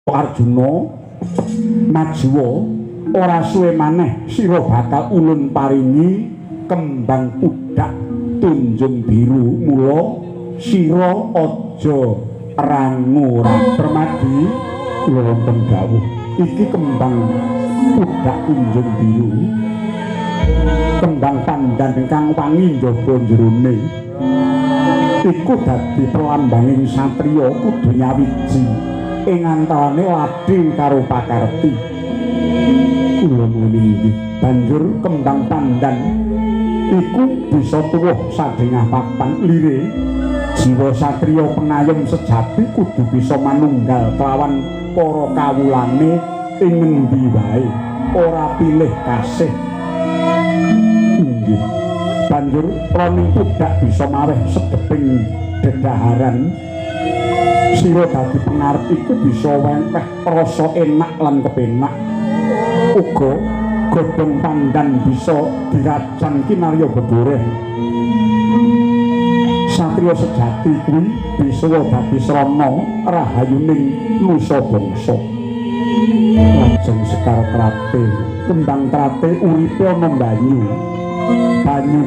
Arjuna Najwa ora suwe maneh sira bakal ulun paringi kembang pudak tunjung biru mula sira aja rangu Permadi kula wonten dawuh iki kembang pudak tunjung biru kembang pandan ingkang wangi njaba jerone iku dadi perlambanging satriya kudu nyawiji ing antarane lading karo pakarti kula muni banjur kembang pandan iku bisa tuwuh sadengah papan lire jiwa satriya pengayom sejati kudu bisa manunggal kelawan para kawulane ing ngendi wae ora pilih kasih inggih banjur roning pudak bisa maweh sedeping dedaharan sira dadi pengarep iku bisa wengkeh rasa enak lan kepenak uga godhong pandan bisa diracan kinarya begoreh satriya sejati kuwi bisa dadi srana rahayuning nusa bangsa lajeng Sekar Trate kembang trate uripe ana banyu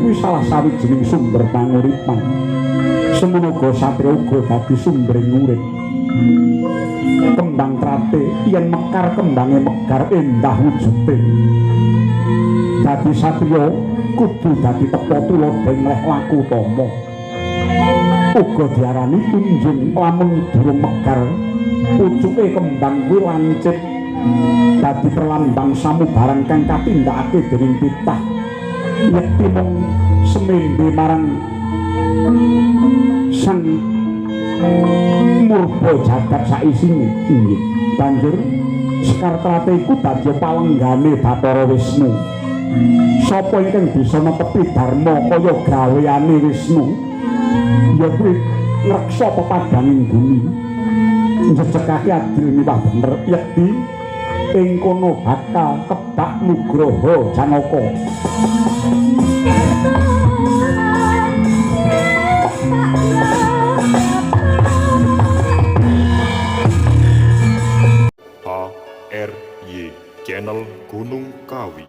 kuwi salah sawijining sumber panguripan semono uga satriya uga dadi sumbering urip kembang trate yen mekar kembange megar endah wujude dadi satriya kudu dadi tepa tuladha leh laku tama uga diarani tunjung lamun durung megar pucuke kembang kuwi lancip dadi perlambang samubarang kang katindakake dening titah yekti mung semembe marang sang murba jagat saisine inggih banjur Sekar Trate iku dadi palenggane Bathara Wisnu sapa ingkang bisa netepi dharma kaya gaweane Wisnu ya kuwi ngreksa pepadanging bumi njejegake adil miwah bener yekti ing kono bakal kebak Nugraha Janaka HRY Channel Gunung Kawi.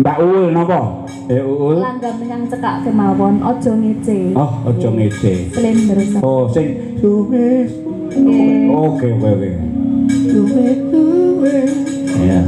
Mbak Uul napa? Uul. Langgam menyang cekak kemawon, aja ngece. Oh, aja ngece. Slender. Oh, sing suwes. Oke. Suwes. Ya.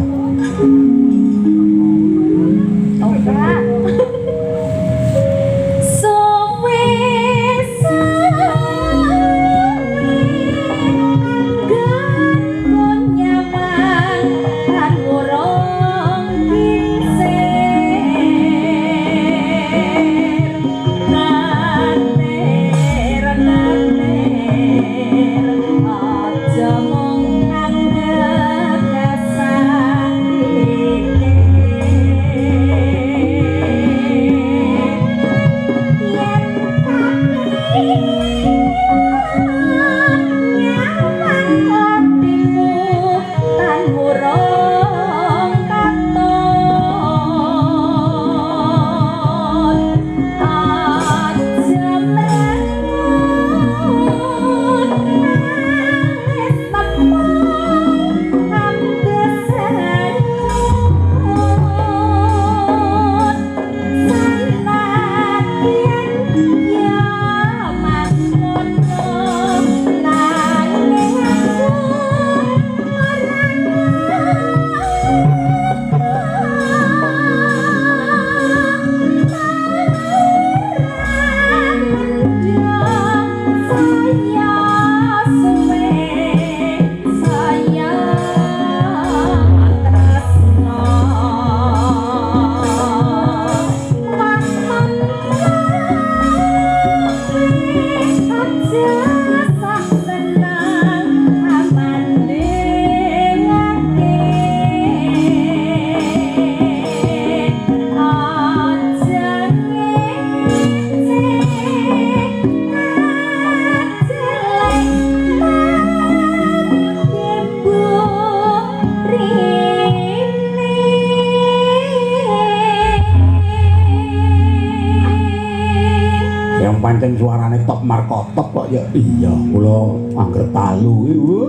markotot kok ya. Iya, kula anggere talu iki.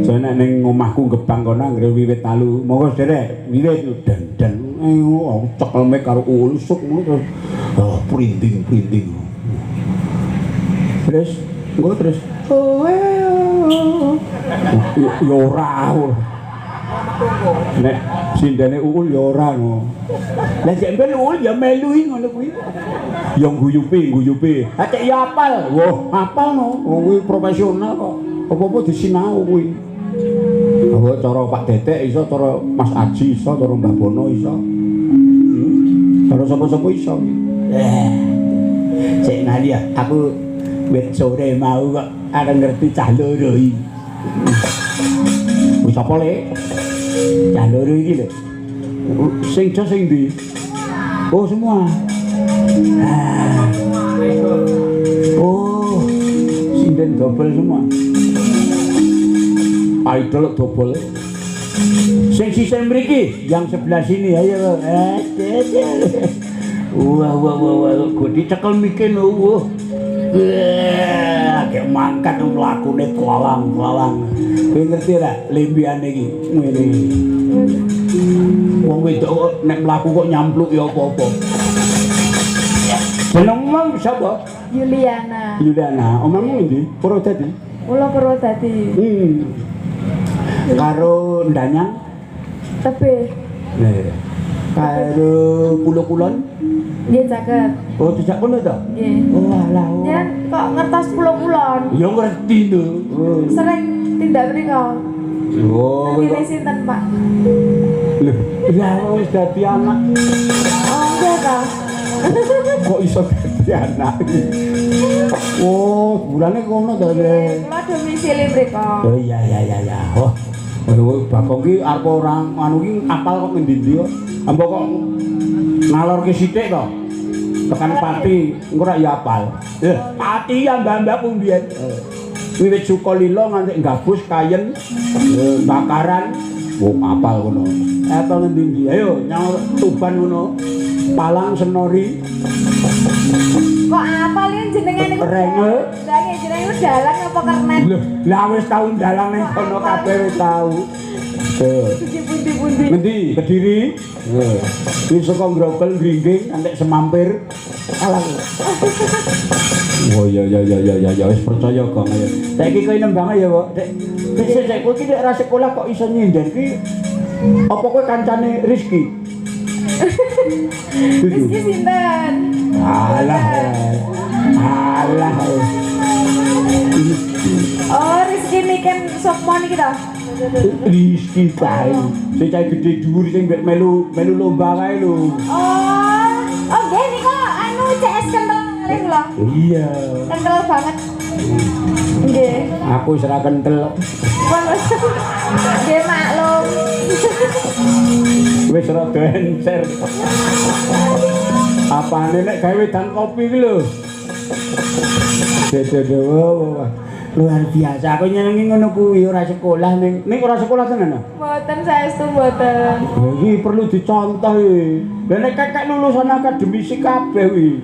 Jane nek ning omahku Gebang kono anggere wiwit talu. Monggo Derek, wiwit dan cekel mek karo ulusuk ngono. Oh, printing. Terus, engko terus. Yo ora. Nek sindene uul ya ora ngono. Lah jek ben uul ya melu ngono kuwi. Ya guyupi. Acek ya apal. Wah, apal no. Wong kuwi profesional kok. Apa-apa disinau kuwi. Apa cara Pak Detek iso, cara Mas Aji iso, cara Mbah Bono iso. Cara sapa-sapa iso. Cek nali ya, aku wit sore mau kok arep ngerti cah loro iki. Wis apa le? Cah loro iki lho. Sing jos sing ndi? Oh, semua. Oh, sinden double semua. Idol double. Sing sisih mriki, yang sebelah sini ayo. Wah, kok dicekel mikir wah. Kayak mangkat mlakune kelalang. Kowe ngerti ra lembiane iki? Ngene. Wong wedok nek mlaku kok nyampluk ya apa-apa. Jenengmu sapa? Yuliana. Omahmu endi? Purwodadi. Kula Purwodadi. Karo Ndanyang? Tebih. Karo Pulo Kulon? Nggih caket. Oh, dijak kono to? Nggih. Oh, alah. Yen kok ngertos Pulo Kulon. Ya ngerti lho. Sering tindak mriko. Oh, Nggih sinten, Pak? Lho, ya wis dadi anak. Oh, nggih ta. Kok iso dadi anak iki? Oh, bulane kono to, Le. Kula domisili mriko. Oh iya. Oh, Bagong ki arep ora anu ki apal kok ngendi-endi kok. Ambo kok ngalorke sithik to. Tekan Pati, engko ora ya apal. Pati ya mbak-mbakku mbiyen. Wiwit Sukolilo nganti Gabus Kayen, Bakaran, apal kono. Apal ngendi-endi? Ayo nyaur Tuban ngono. Palang Senori. Kok apal yen jenenge niku? Rengel. Lah nggih jenenge dalang apa kernet? Lah wis tau dalang ning kono kabeh wis tau. Pundi-pundi. Ngendi? Kediri. Wis saka Grogol Gringging antek Semampir. Alah. Oh iya wis percaya kok ya. Saiki kowe nembang ya, Kok. Dek kowe iki nek ra sekolah kok iso nyinden ki. Apa kowe kancane Rizky? Rizky sinten? Alah. Oh, Rizky niken sapa niki to? Rizky kae. Sing cah gedhe dhuwur sing mbek melu lomba kae lho. Oh nggih niku anu CS kental kali kula. Iya. Kental banget. Nggih. Aku wis ora kentel. Nggih maklum. Wis rada encer. Apane nek gawe wedan kopi iki lho. Luar biasa. Aku nyenengi ngono kuwi ora sekolah ning ora sekolah tenan. Mboten saestu mboten. Iki perlu dicontoh iki. Lah nek kakek lulusan akademisi kabeh kuwi.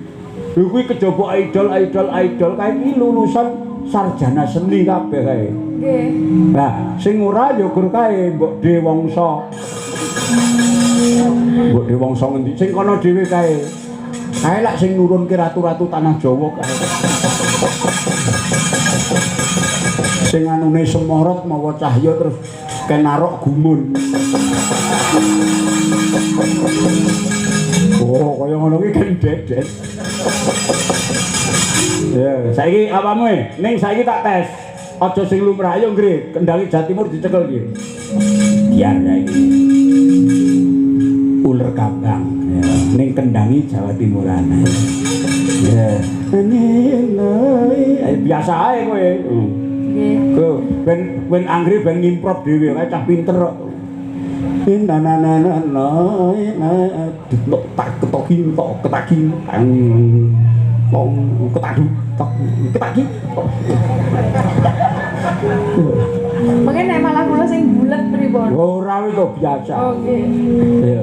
Lho kuwi kejaba idol kae iki lulusan sarjana seni kabeh kae. Nggih. Nah, sing ora ya gur kae mbok Dewangsa. Mbok Dewangsa ngendi? Sing kono dhewe kae. Kae lak sing nurunke ratu-ratu tanah Jawa kae. Sing anune semorot mawa cahya terus kenarok gumun. Oh, kaya ngono ki kan dedet. Ya, saiki apamu e? Ning saiki tak tes. Aja sing lumrah ayo nggih, Kendali Jawa Timur dicekel iki. Biar saiki. Uler Kambang ya. Ning Kendangi Jawa Timuran. Ya. Biasa ae kowe. Nggih. Kok ben anggere ben ngimprov dhewe kae cah pinter kok. Tak ketaki. Mungkin nek malah kula sing bulet pripun? Ora wis kok biasa. Oh nggih. Iya.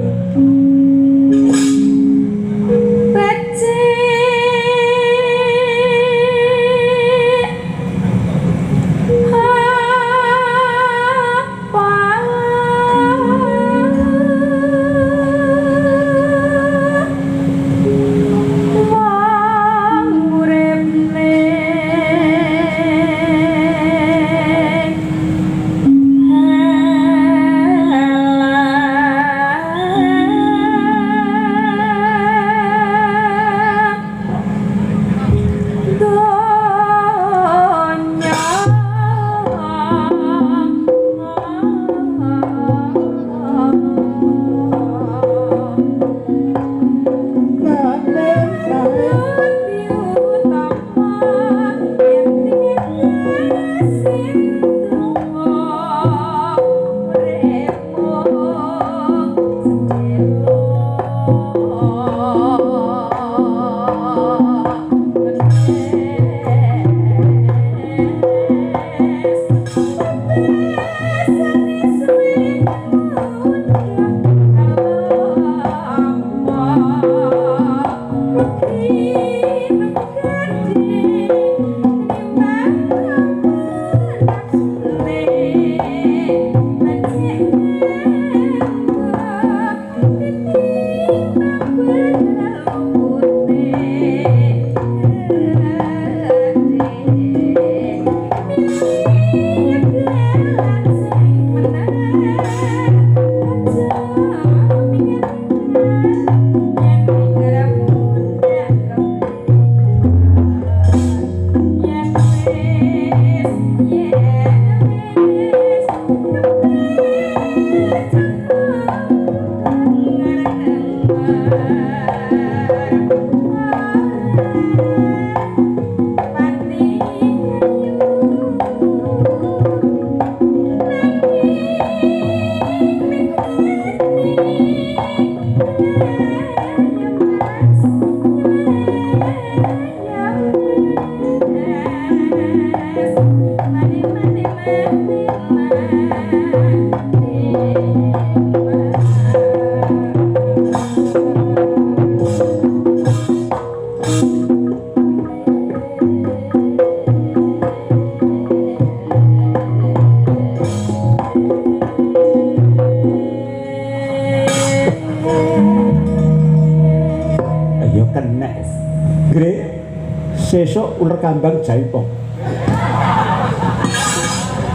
Sesuk ular kambang jaipong.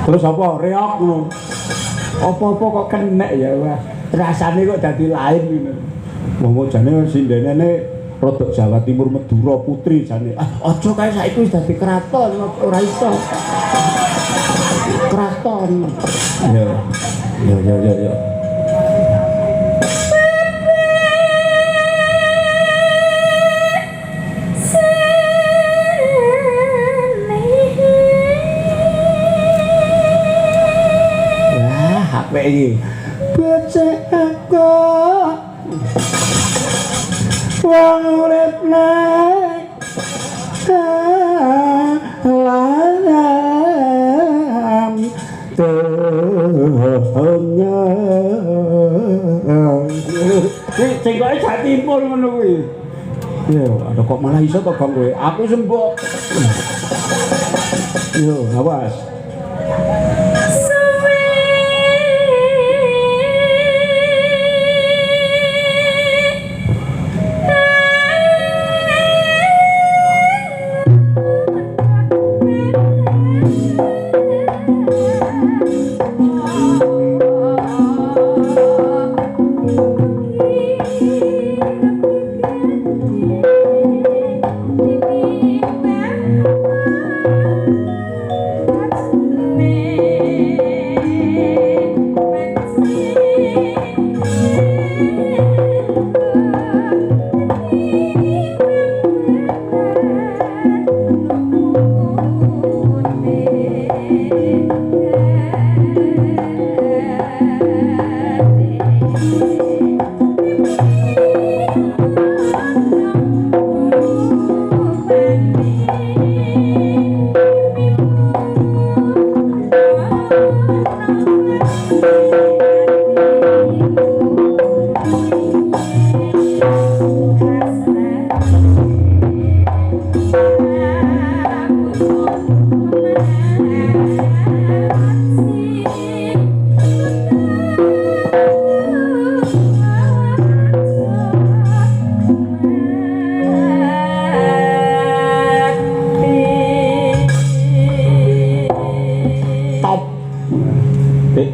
Terus apa reok ngono. Apa-apa kok kenek ya wah. Rasane kok dadi lain ngono. Wong jane sindenene rodok Jawa Timur Madura Putri jane. Aja kae saiki wis dadi kraton ora iso. Kraton. Yo. Apik iki. Becek aku. Wong urip nek alam tuhnya. Sing kok jatimpul ngono kuwi. Yo, ada kok malah iso kok Bang kowe. Aku sembok. Yo, awas.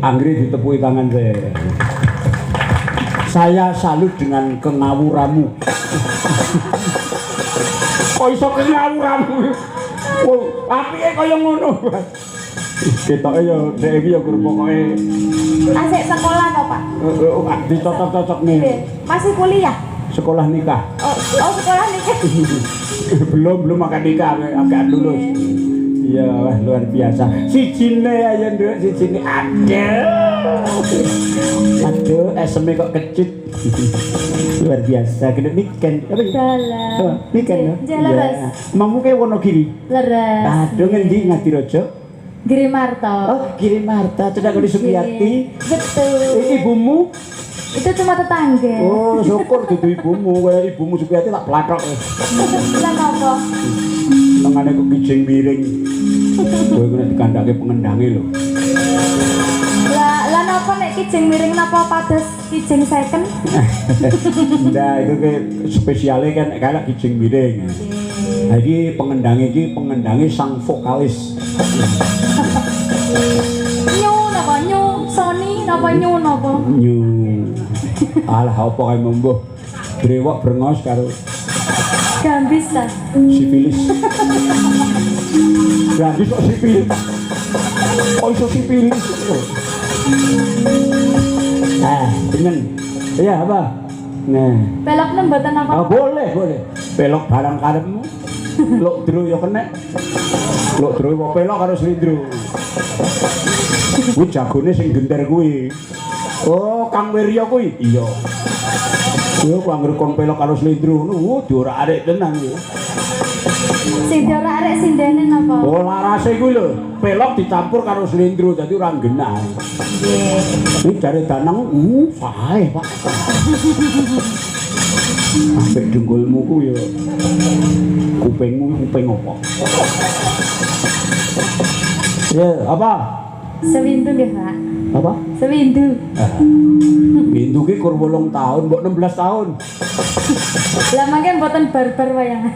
Anggri ditepui tangan saya salut dengan kengawuranmu. Kok iso kengawuranmu? Oh, apike kaya ngono. Ketoke ya dhek iki ya pokoke asik sekolah to, Pak? dicocok-cocokne. Masih kuliah? Sekolah nikah. Oh, sekolah nikah. belum akan nikah, agak lulus. Iya, wah luar biasa. Sijine ayo nduk, sijine aduh, SM kok kecut. Luar biasa, kena niken. Dalam. Niken ya. Leres. Mamu ke Wonogiri. Leres. Aduh ngendi Ngadirojo? Girimarto. Oh, Girimarto, Cedhak Kali Sukiyati. Betul. Ibumu? Itu cuma tetangga. Oh, syukur dudu ibumu, kaya ibumu Sukiyati tak plathok. Lah napa? Tengane kok kijing miring. Kowe kena dikandhake pengendange lho. Lah napa nek kijing miring napa pados kijing second? Nah, itu ke spesialnya kan kayak kijing miring. Nah, ini pengendange sang vokalis. Nyu napa nyu? Sony napa nyu napa? Nyu. Alah apa kae membuh. Brewok brengos karo Gambis ta. sipilis. Gambis kok sipilis. Kok iso sipilis? Dengan. Iya apa? Nah. Belok nang mboten apa? Oh, boleh. Pelok barang karepmu. Lok dro ya kena. Lok dro kok pelok karo slindro. Kuwi jagone sing genter kuwi. Oh, Kang Wirya kuwi. Iya. Yo kok anggere kon pelok karo slindro ngono, diorak-arik tenan yo. Sing diorak-arik sindene napa? Oh, larase kuwi lho. Pelok dicampur karo slindro dadi ora genah. Nggih. Iki jare danang sae, Pak. Apik dengkulmu ku yo. Kupingmu kuping apa? Ya, apa? Sewindu nggih, Pak. Apa? Sewindu. Windu ki kur 8 tahun, mbok 16 tahun. Lah mangke mboten barbar wayangan.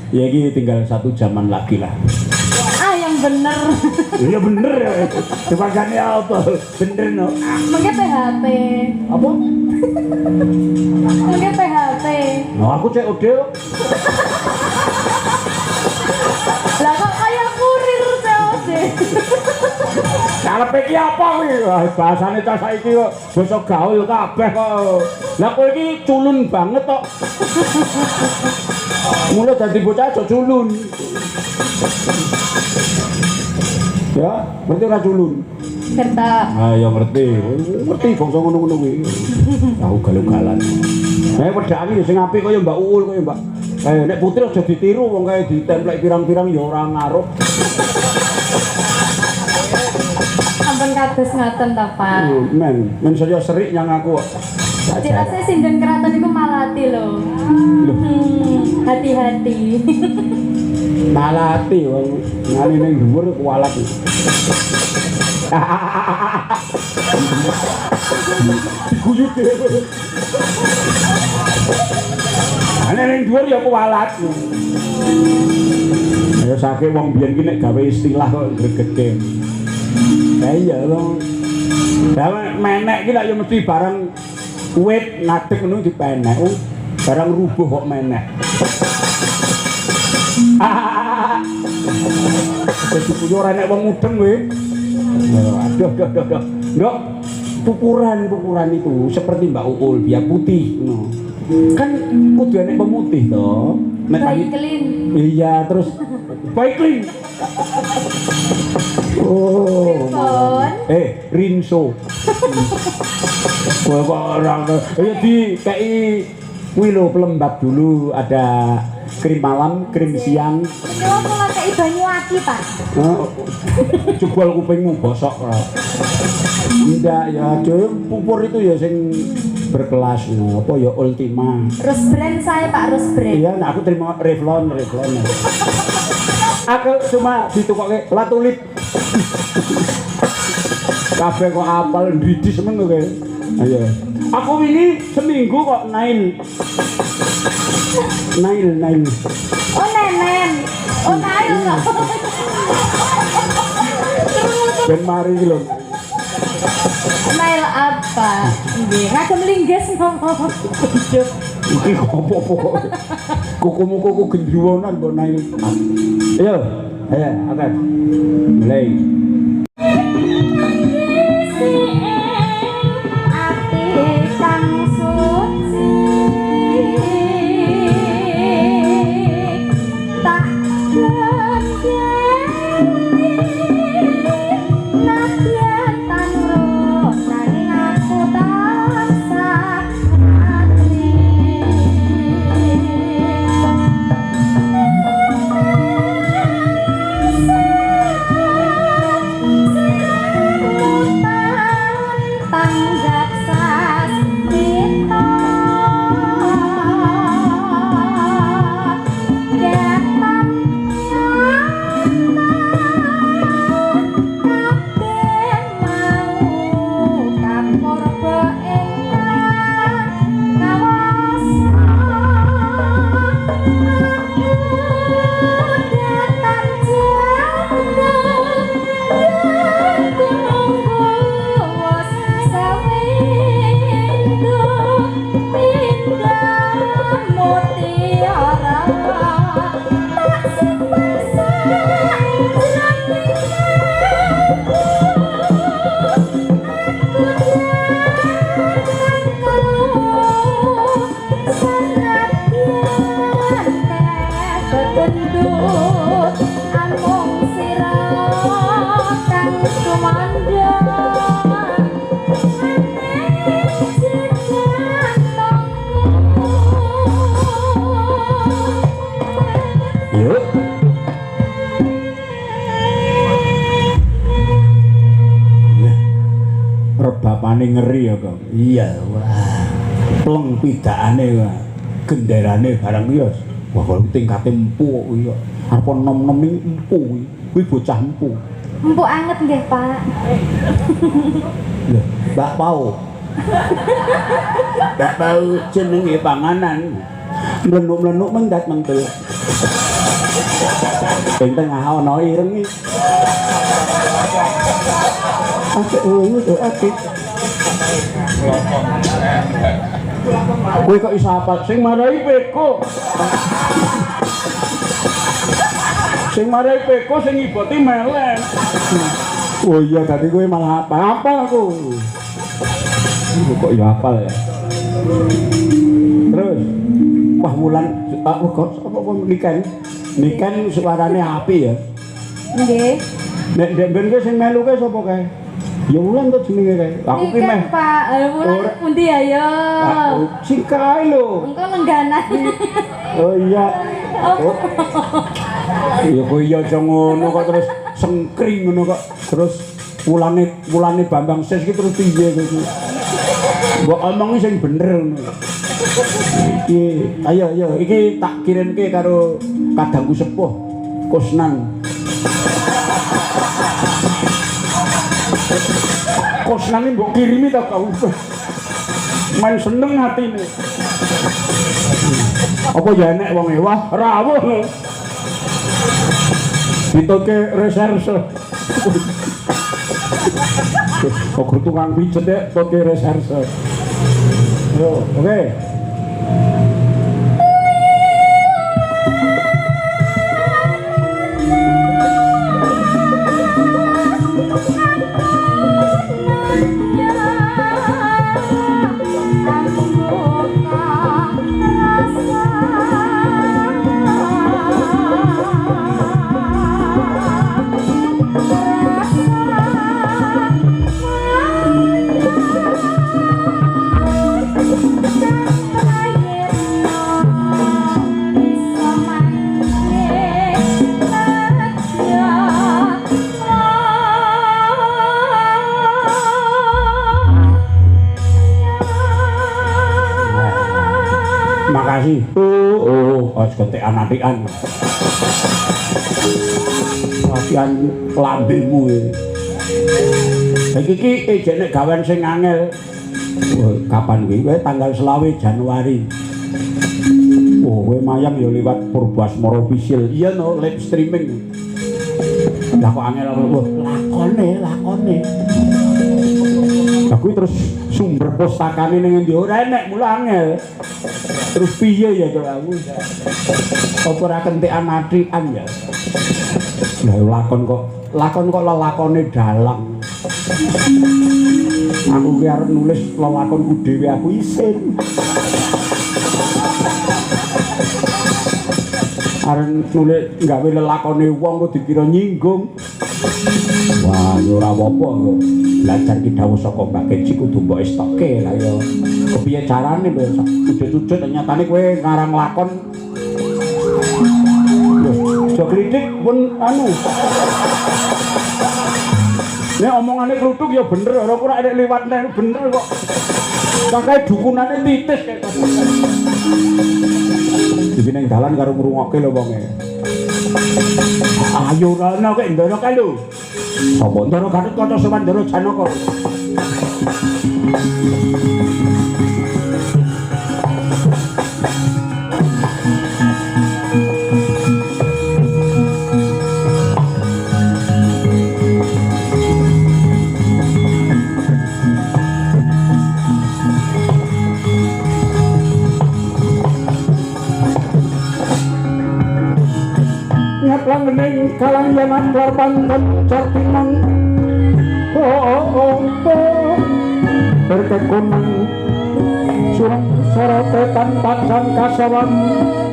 Ya iki tinggal 1 jaman lagi lah. Ah yang bener. Iya bener ya. Dipakane apa? Bener no. Mangke PHP. Apa? Mangke PHP. Nah, aku cek ode. Lah kok kaya kurir COD. Karepe iki apa kuwi? Wah, bahasane cah saiki kok basa gaul kabeh kok. Lah kowe iki culun banget kok. Mulai dadi bocah aja culun. Ya, ngerti ora culun? Kerta. Ah, ya ngerti. Ngerti bangsa ngono-ngono kuwi. Tahu galugalan. Wedake ya sing apik kaya Mbak Uul kaya Mbak. Nek putri aja ditiru wong kae ditemplek pirang-pirang ya ora ngaruh. Ampun kados ngaten ta, Pak. Men saya serik nyang aku kok. Dirasa sinden keraton iku malati lho. Hati-hati. Malati wong ngene ning dhuwur kualat. Guyu dhewe. Ngene ning dhuwur ya kualat. Ya saking wong biyen ki nek gawe istilah kok gregede. Lah iya lho. Lah menek ki lak ya mesti barang wit ngadeg ngono dipenek. Barang rubuh kok menek. Jadi punya orang nek wong mudeng kowe. Aduh. Ndok, pukuran itu seperti Mbak Uul biar putih no. Kan kudu enek pemutih to. Baiklin. Iya, terus Baiklin. Oh. Rinso. Wah kok orang ya di KI kuwi lho pelembab dulu ada krim malam, krim siang. Iki wong pakai banyu aki, Pak. Jebol kupingmu bosok ora. Ndak ya aja pupur itu ya sing berkelas no. Apa ya Ultima. Rose brand saya, Pak, Rose brand. Iya, nah aku terima Revlon. Aku cuma ditukokke Latulip. Kabeh kok apal ndidis men kowe. Ayo. Aku ini seminggu kok Nail. Oh, nenen. Oh, Nail kok. Ben mari iki lho. Nail apa? Nggih, ngagem lingges ngomong. Iki opo-opo. Kukumu kuku gendruwonan mbok Nail. Ayo, oke. Mulai. Rebapane ngeri ya kok. Iya, wah. Pleng pidakane wah. Genderane barang ya. Wah, kalau tingkate empu kok iya. Arep nom-nom ning empu kuwi. Kuwi bocah empu. Empuk anget nggih, Pak. Lho, Mbak Pau. Mbak Pau jenenge panganan. Mlenuk-mlenuk mengdat mentul. Ing tengah ana ireng iki. Akeh. Kowe kok iso apal sing marai peko. Sing marai peko sing iboti melen. Oh iya tadi kowe malah apa aku. Kok ya hafal ya. Terus wah Wulan aku kok apa niken suarane api ya. Nggih. Nek ben kowe sing melu kae sapa kae? Ya Wulan to jenenge kae. Aku ki meh. Pak, Wulan pundi ya yo? Aku sing kae lho. Engko lengganan. Oh iya. Oh. Ya kok iya aja ngono kok terus sengkring ngono kok. Terus Wulane Bambang Sis ki terus piye kowe? Mbok omongi sing bener ngono. Iki ayo iki tak kirimke karo kadangku sepuh Kusnan. Kusnan mbok kirimi ta kau. Main seneng atine. Apa ya enek wong e wah rawuh. Ditoke reserse. Kok tukang pijet ya, toke reserse. Yo, oke. Makasih. Harus ketekan adikan. Latihan lambemu iki. Iki ejek nek gawean sing angel. Kapan kuwi? Kowe tanggal 20 Januari. Oh, kowe mayang ya liwat Purbasmara official. Iya no, live streaming. Lah kok angel wah lakone. Aku terus sumber pustakane ning endi ora enek mula angel. Terus piye ya kok aku? Apa ora kentekan adikan ya? Lah lakon kok lelakone dalang. Aku ki arep nulis lelakonku dhewe aku isin. Arep nulis gawe lelakone wong kok dikira nyinggung. Wah, ya ora apa-apa kok. Belajar ki dawuh saka Mbak Keci kudu mbok estoke lah ya. Kepiye carane mbok ujug-ujug nyatane kowe ngarang lakon. Lho, aja kritik pun anu. Nek omongane kluthuk ya bener, ora kok nek liwat nek bener kok. Kae dukunane titis kaya. Iki ning dalan karo ngrungokke lho wonge. Ayo ana kok ndara kae lho. Sapa ndara Gatut Kaca Sumandara Janaka. Langgening kalangyanan larpanten cartinang berkekunang surang sorotetan pacan kasawan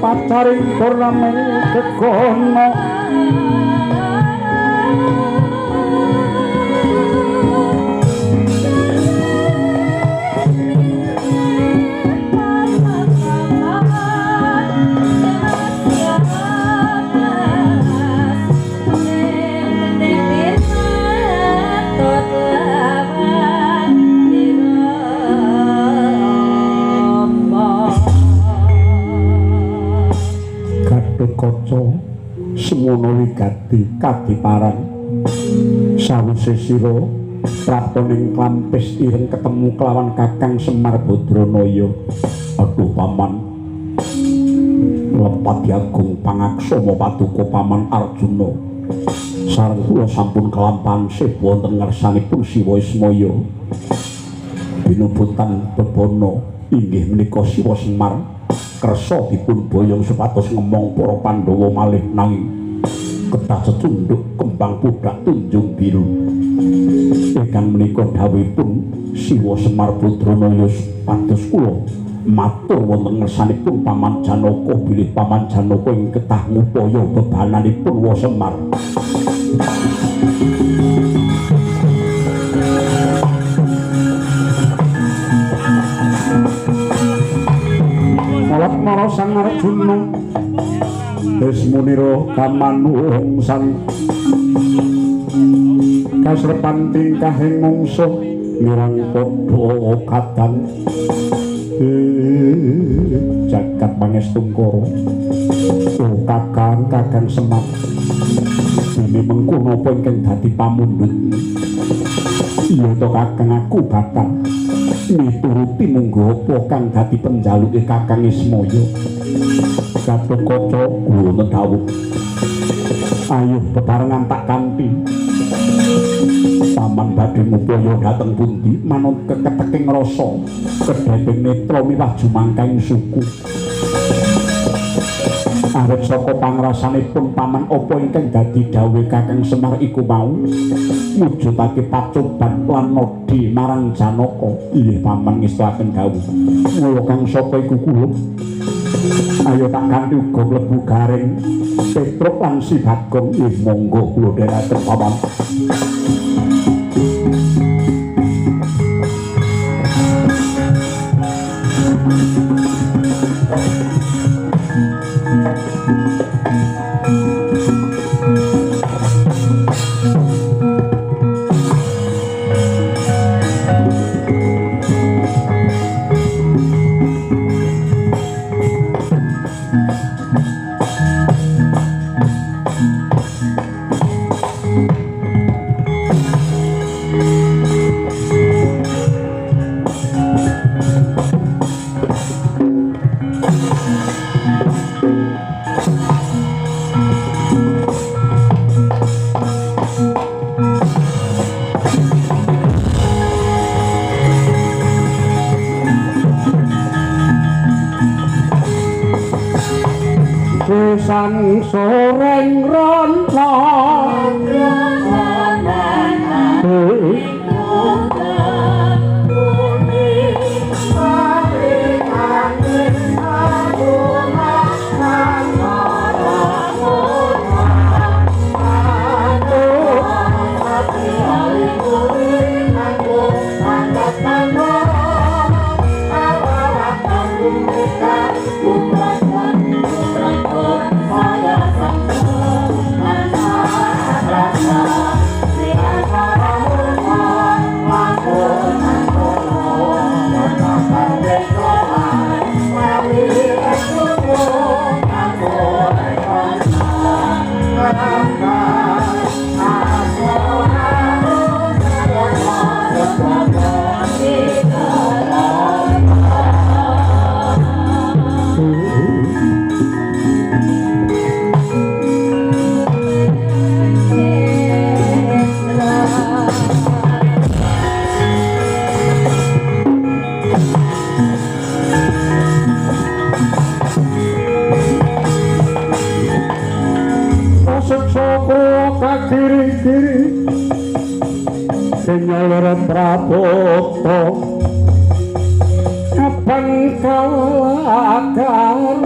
pacaring purnameng kekono Kaca semono wigati kadiparan Sawise sira praptoning klampis ireng ketemu kelawan Kakang Semar Badranaya. Aduh paman, lepat diagung pangaksama paduka paman Arjuna. Sareng kula sampun kelampahan sih wonten ngersanipun Siwa Ismaya. Binubutan bebono inggih menika Siwa Semar kersa dipun boyong supados ngemong para Pandhawa malih nanging kedah cecunduk kembang pudak tunjung biru. Ingkang menika dawuhipun Siwa Semar Badranaya pados kula matur wonten ngersanipun Paman Janaka bilih Paman Janaka ing ketah ngupaya bebananipun Wa Semar. Malat mara Sang Arjuna wis munira kamanuhungsan kasrepan tingkahing mungsuh mirang padha kadang jagat pangestungkara. Oh Kakang Semar, ini mengkono apa ingkang dadi pamundhut? Iya to Kakang, aku bakal mituruti munggo apa kang dadi penjaluke Kakang Ismaya. Gatotkaca kula dawuh. Ayo bebarengan tak kanthi. Paman badhe ngupaya dhateng pundi manut keketeking rasa kedheping netra miwah jumangkaing suku. Awit saka pangrasanipun paman apa ingkang dadi dawuh Kakang Semar iku mau mujudake pacoban lan nodi marang Janaka. Inggih paman ngestaken dawuh. Mula kang sapa iku kula. Ayo tak ganti uga mlebu garing Petruk lan Si Bagong. Monggo kula dherekaken paman. Sang soreng ronto Senyalur Prabota abang kalakar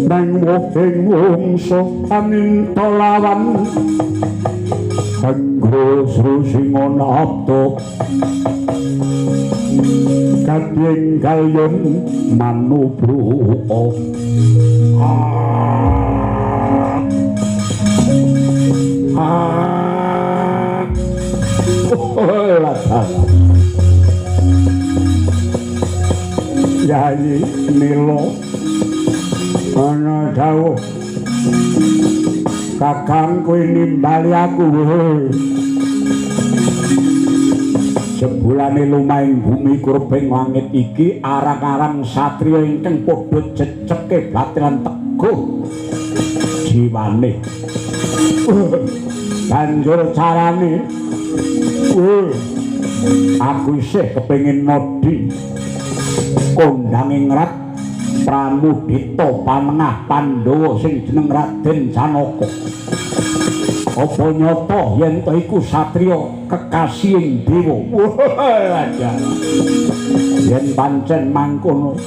nang woking wungsa aminta lawan kanggo srusinga nata kadhing kalyon manubruka Yayi Nilo ana dawuh Kakang kowe nimbali aku weh. Jebulane lumaing bumi kurbeng langit iki arang-arang satriya ingkang padha jejeke batiran teguh jiwane. Banjur carane aku isih kepengin nodi kondhanging rat Pramudita Pamenah Pandhawa sing jeneng Raden Janaka. Apa nyata yen to iku satriya kekasihing dewa? Yen pancen mangkono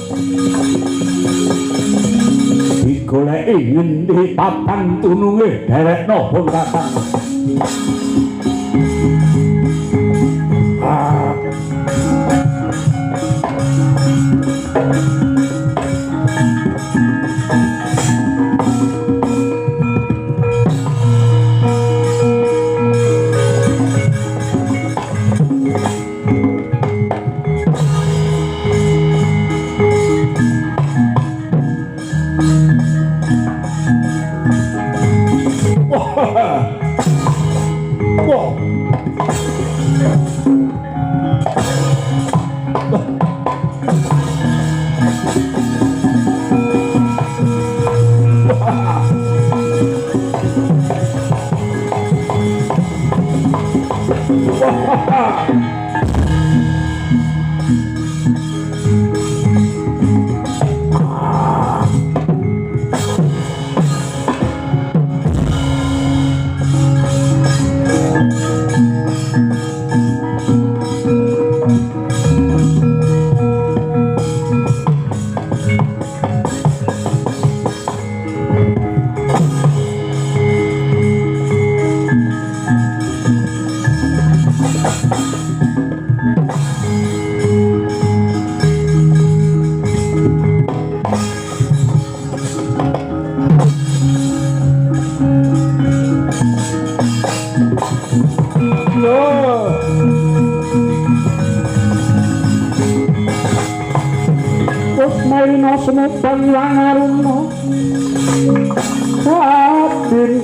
digoleki ngendi papan tununge derekno pun kakang.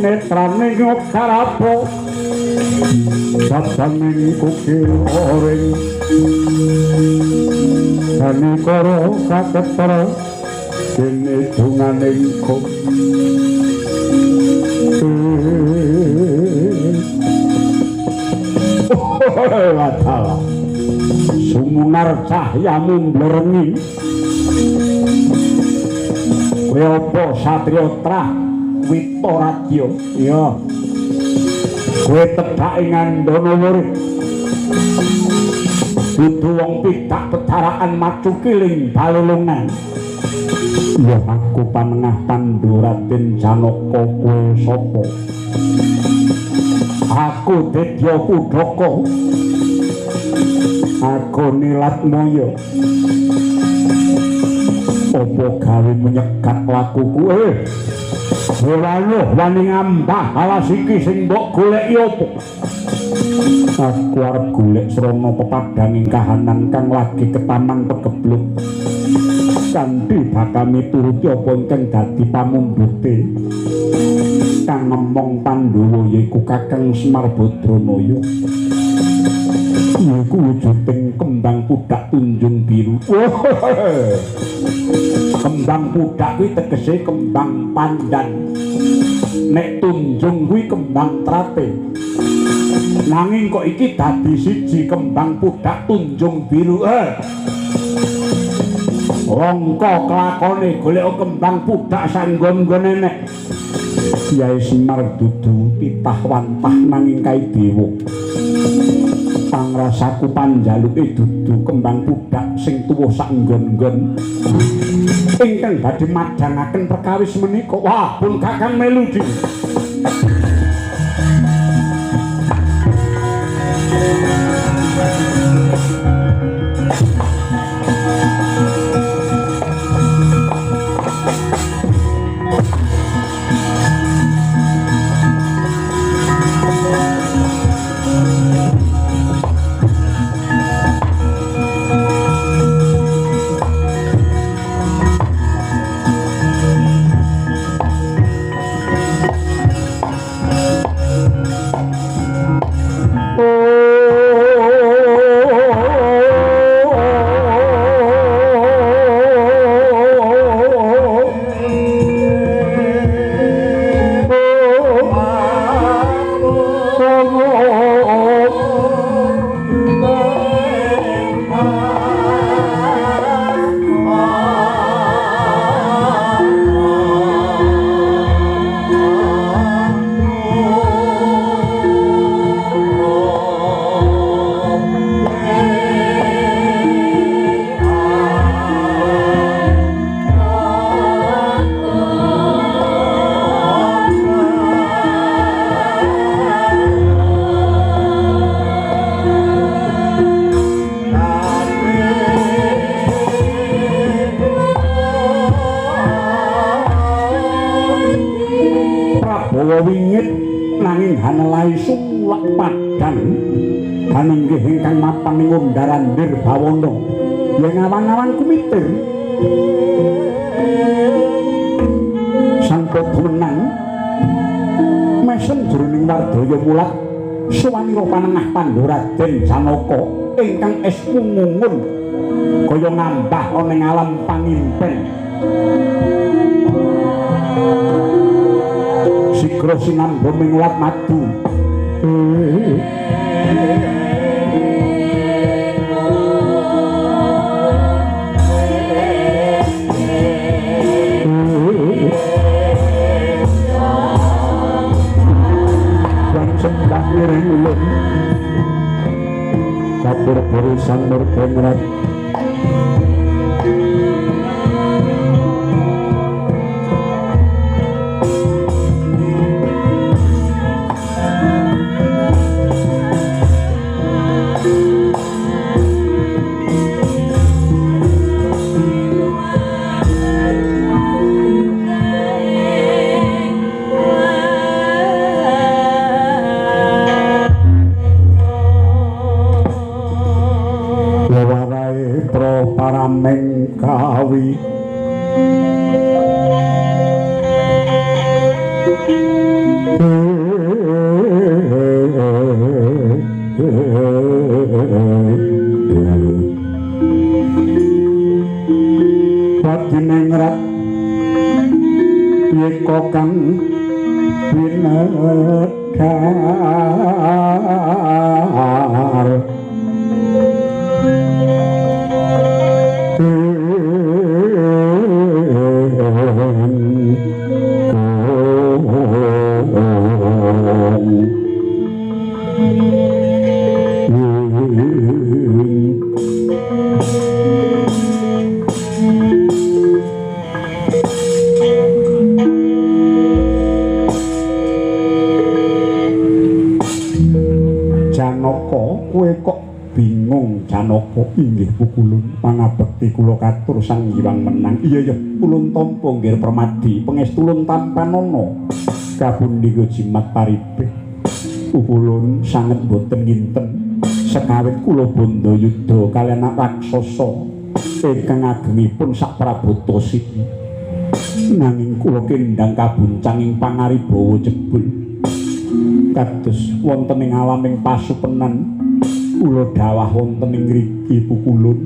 Netrane ngokarapo sasaning kukil oreng sani koro kaketara dene dunganing kok watala sumunar cahyamu mblerengi kowe apa satriya trah Witoradya? Iya. Kowe tedhak ing Andana Wurih. Dudu wong pidak pedharaan macukiling balulungan. Ya aku Pamenah Pandhawa Raden Janaka kowe sapa? Aku Dedya Kudaka. Aku Nilatmaya. Apa gawe menyegat lakuku Wewano wani ngambah alas iki sing mbok goleki apa? Aku arep golek srana pepadhanging kahanan kang lagi ketaman pegebluk. Kanthi bakal mituruti apa ingkang dadi pamumbute. Kang ngomong Pandhawa yaiku Kakang Semar Badranaya. Iku wujuding kembang pudak tunjung biru. Kembang pudak kuwi tegese kembang pandan. Nek tunjung kuwi kembang trate. Nanging kok iki dadi siji kembang pudak tunjung biru. Rangka kelakone golek kembang pudak sanggon-nggone nek. Kyai Semar dudu titah wantah nanging kae dewa. Pangrasaku panjaluke dudu kembang pudak sing tuwuh sak nggon-nggon. Ingkang badhe madhangaken perkawis menika. Wah, pun Kakang melu di. ngelai sulak padang dan inggih ingkang mapan ing Ondarandir Bawana yen awang-awang kumitir sang padha menang mesen jroning wardaya mulat suwanira panengah Pandharaden Janaka ingkang esmu ngungun kaya ngambah ana ing alam pangimpen sigra sinambra minglat madu Sendak miring ulun kapur barisan murbenrat Mengkawi Padinengrat yeka kang binekar Janaka inggih pukulun pangabekti kula katur sang Hyang Menang. Iya ulun tampa nggih permadi pangestulun tampanana kabundika jimat paribeh. Pukulun sanget boten nginten sekawit kula bondo yudha kaliyan raksasa ingkang agemipun sak Prabota-siti. Nanging kula kendhang kabuncang ing pangaribawa jebul. Kados wonten ing alaming pasupenan kula dawah wonten ing ngriki pukulun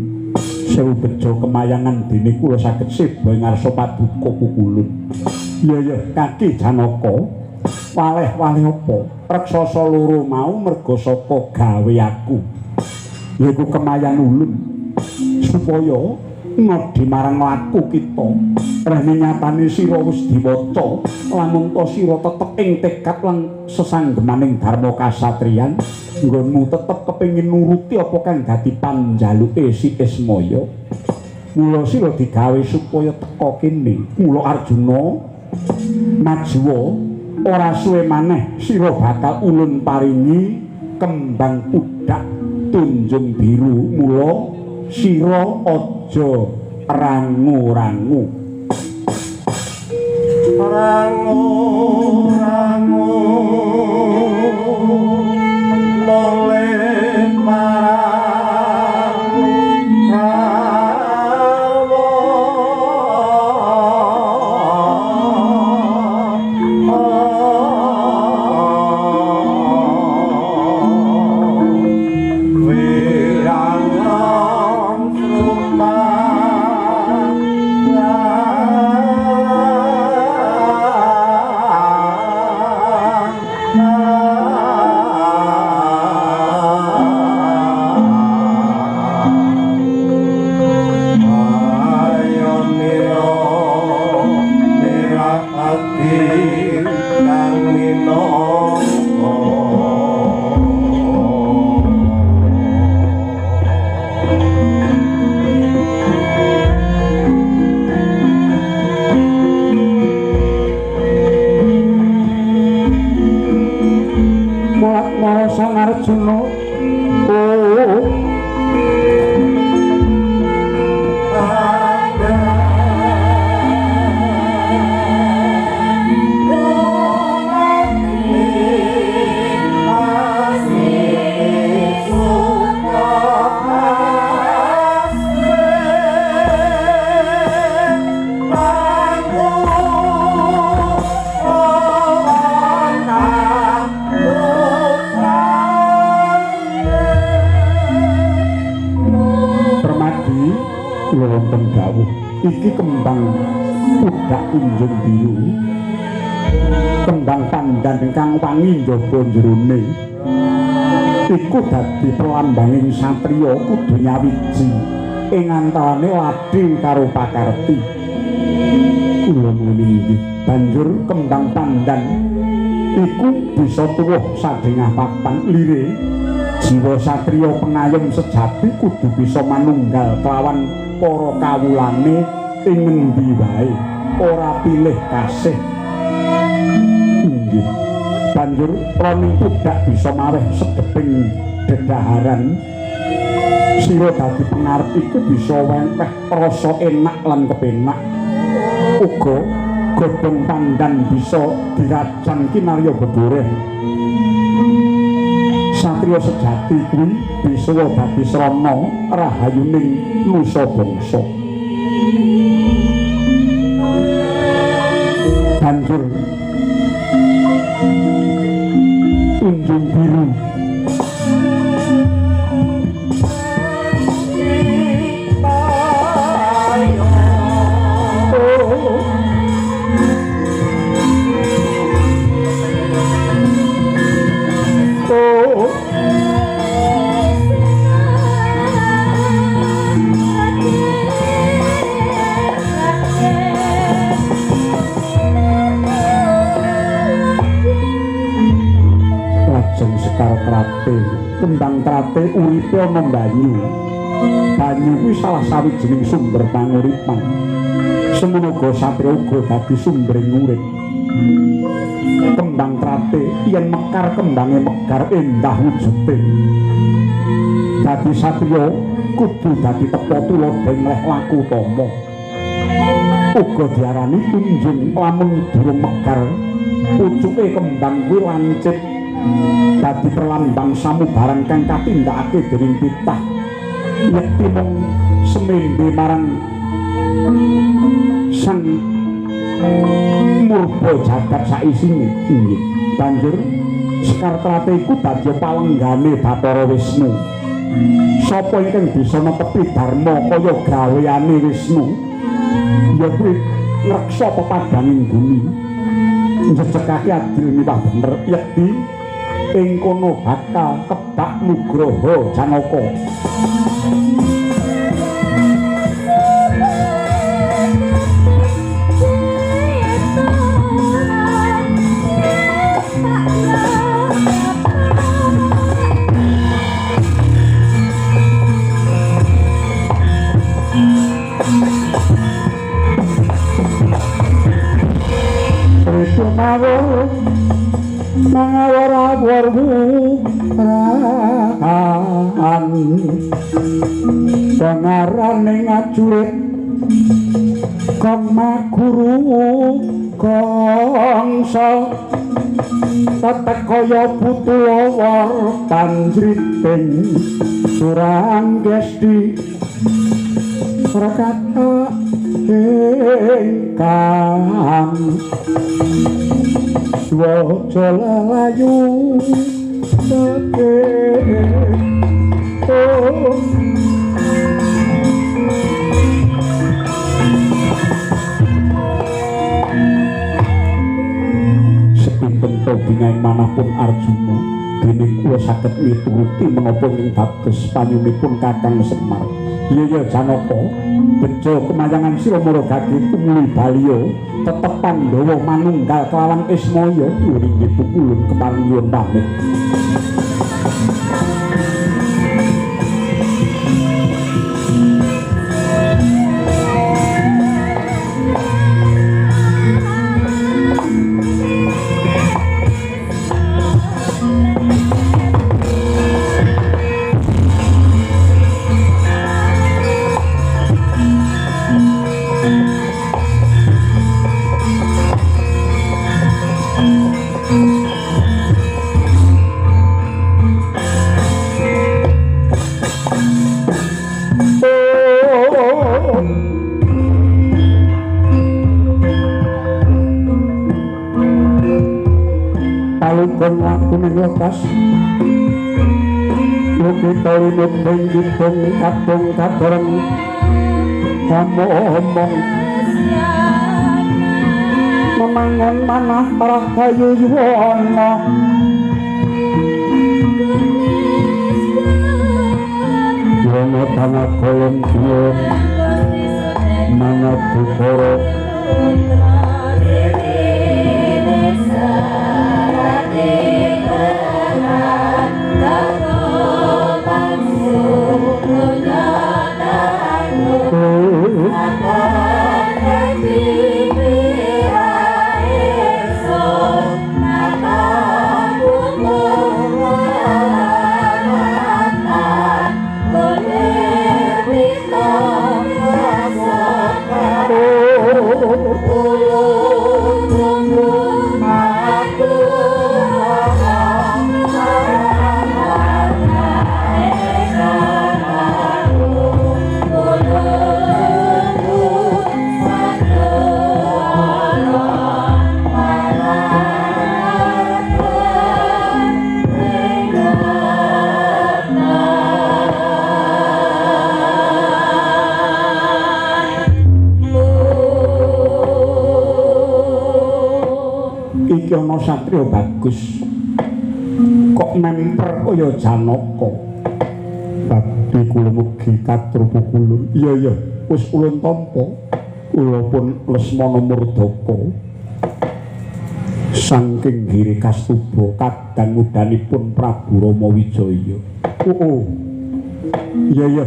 sewu bejo kemayangan dene kula saged seba ing ngarsa paduka pukulun. Iya Kaki Janaka waleh-waleh apa raksasa loro mau merga saka gawe aku yaiku kemayan ulun supaya ngodi marang laku kita rene nyatane sira wis diwaca lamun to sira tetep ing tekad lan sesanggemaning dharma kasatriyan nggonmu tetep kepengin nuruti apa kang dadi panjaluke si Ismaya. Mula sira digawe supaya teka kene. Mula Arjuna majuwa ora suwe maneh sira bakal ulun paringi kembang pudak tunjung biru. Mula sira aja rangu-rangu. Rangu-rangu boleh marang kawo wirangan rupa Arjuna iki kembang pudak kunjung biru, kembang pandan ingkang wangi njaba jerone iku dadi pralambanging satriya kudu nyawiji ing antarané ladhe karo pakarti. Kula nuwun inggih banjur kembang pandan iku bisa tuwuh sadengah papan lire. Jiwa satriya pengayom sejati kudu bisa manunggal kelawan para kawulane ing ngendi wae, ora pilih kasih. Inggih. Banjur roning pudak bisa mareh sedeping dedaharan. Sira dadi pengarep iku bisa wengkeh rasa enak lan kepenak. Uga godhong pandan bisa diracang kinarya beboreh. Satriya sejati kuwi bisa dadi srana rahayuning nusa bangsa. Banjur kunjung biru kembang trate uripe ana banyu. Banyu kuwi salah sawijining sumber panguripan. Semono uga satriya uga dadi sumbering urip. Kembang trate yen mekar kembange mekar endah wujude. Dadi satriya kudu dadi tepa tuladha mleh laku tama. Uga diarani kunjung lamun durung mekar pucuke kembang kuwi lancip dadi perlambang samubarang kang katindakake dening titah yekti mung semembe marang sang murba jagat saisine. Inggih. Banjur Sekar Trate iku dadi palenggane Bathara Wisnu. Sapa ingkang bisa netepi dharma kaya gaweane Wisnu ya kuwi ngreksa pepadanging bumi njejegake adil miwah bener yekti ing kono bakal kebak Nugraha Janaka. Mangawara-warwu rahan pangarane ngajurit Kamaguru kangsa tatak kaya putuwa panjriting surang gesti prakata ingkang Swaja layu sake sepinten tobingan manapun Arjuna dene kula saged mituruti menapa ing dados panyunipun Kakang Semar. Iya Janaka, bejo kemayangan sira maragati tumuli baliya tetep Pandhawa manunggal kelawan Ismaya inggih pukulun kepareng nyuwun pamit. Palukon lakuning lekas Luki tolimut benggitong kadong kadoreng omong memangon manah rahayu yuwana yono tanah kolong dia manah bukoro Ana satriya bagus kok memper kaya Janaka badhe kula mugi katrupu kulun iya wis ulun tampa kula pun Lesmana Murdaka saking giri kastuba kadang mudanipun Prabu Rama Wijaya iya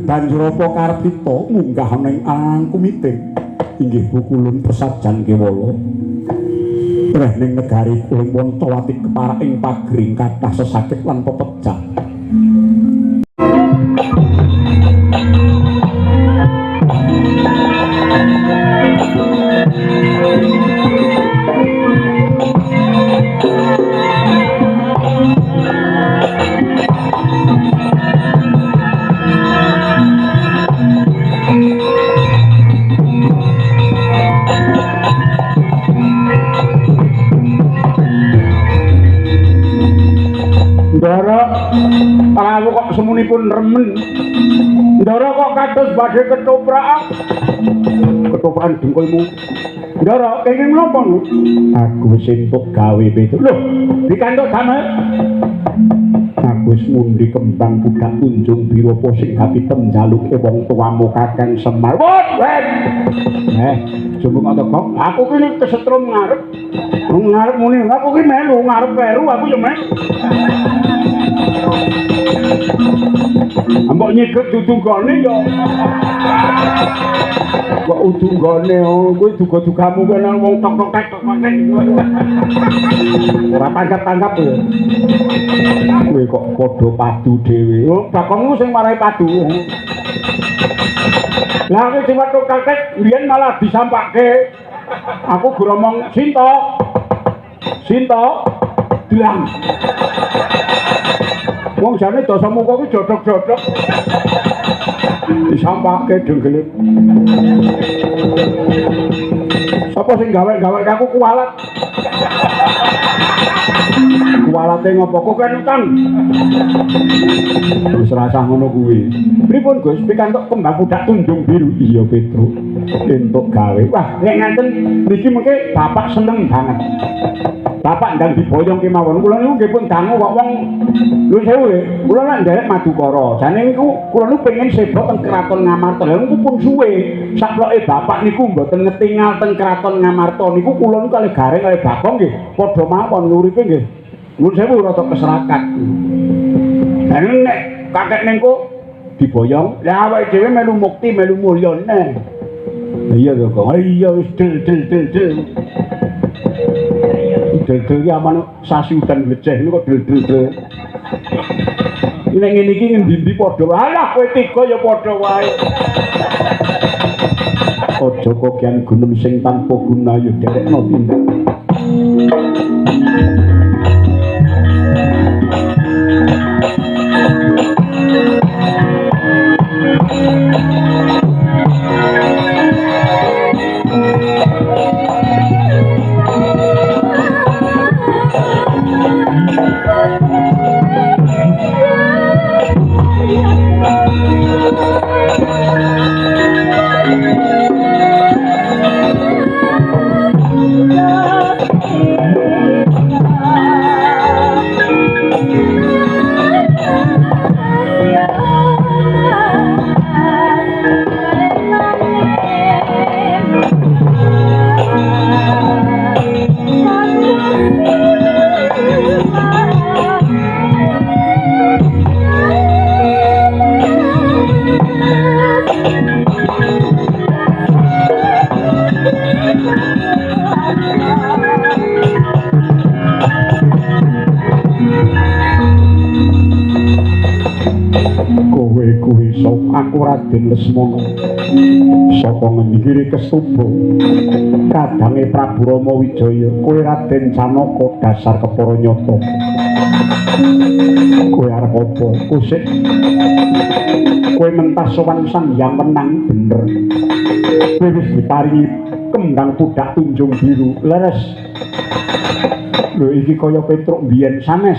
banjur apa karepita munggah ning angkumiting inggih bukulun pesajan kewala reh ning negari kuling Wontowati keparak ing pagring kathah sesakit lan pepecah. Prabu kok semunipun remen. Ndara kok kados badhe ketoprak. Ketoprakan dengkulmu. Ndara kenging menapa? Aku wis entuk gawe beto. Lho, dikantuk damel. Aku wis mundi kembang budak kunjung biru apa sing kapitem njaluke wong tuamu Kakang Semar. Wet. Jumbung ata kok. Aku ki kesetrum ngarep. Ngarep muni aku ki melu ngarep peru aku yo melu. Ambok nyegep dudunggane yo. Kok udunggane kuwi duga-dugamu kene wong tok-tok ora tanggap-tanggap yo. Kowe kok padha padu dhewe. Oh, bakongmu sing marai padu. Lah aku sing watuk kakek mbiyen malah disampake. Aku gromong Sinta. Dilang. Wong jane dasa muka kuwi jodhok-jodhok. Disampake denggelit. Sapa sing gawe-gawe aku kualat? Kualate ngopo kok kenutan? Wis rasah ngono kuwi. Pripun Gus, pikantuk kembang budak tunjung biru. Iya Petro. Entuk gawe. Wah, nek ngaten niki mengke bapak seneng banget. Bapak ndang diboyong kemawon. Kula niku nggih pun dangu kok wong lho sewu kula lak nderek Madukara. Jane niku kula niku pengen sebot teng Kraton Ngamarta. Lha niku pun suwe. Sakloke bapak niku mboten ngetingal teng Kraton Ngamarta niku kula niku kalih gareng kalih Bagong nggih padha mawon uripe nggih. Nuwun sewu rada keserakat. Lah nek kakek niku diboyong, lah awake dhewe melu mukti melu mulya neh. Iya to kok. Iya wis del. Del ya aman sasi udan gleceh niku kok del. Nek ngene iki ngendi-endi padha wae. Alah kowe tiga ya padha wae. Aja kokian gunung sing tanpa guna ya derekno tindak. kowe kuwi sapa? Aku Raden Lesmana. Saka ngendi kiri kestuba? Kadange Prabu Rama Wijaya, kowe Raden Janaka dasar kepara nyata. Kowe arep apa? Kusik. Kowe mentas sowan Sang Hyang Wenang bener. Kowe wis diparingi kembang pudak tunjung biru. Leres. Lho iki kaya Petruk biyen sanes.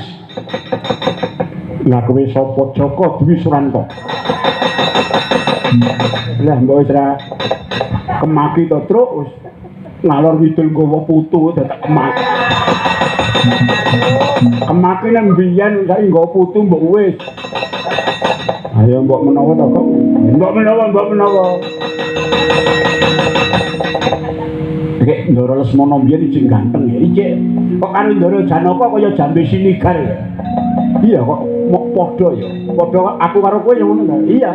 Lah kowe sapa? Jaka Dwi Suranta. Lah mbok wis ra kemaki to, Truk, wis ngalor ngidul nggawa putu dadak kemaki. Kemaki nang biyen saiki nggawa putu mbok wis. Ayo mbok menawa to, Kok. Mbok menawa. Iki Ndara Lesmana biyen iki ganteng ya. Iki kok karo Ndara Janaka kaya jambe sinigar ya. Iya kok mok padha ya. Padha aku karo kowe ya ngono ta. Iya.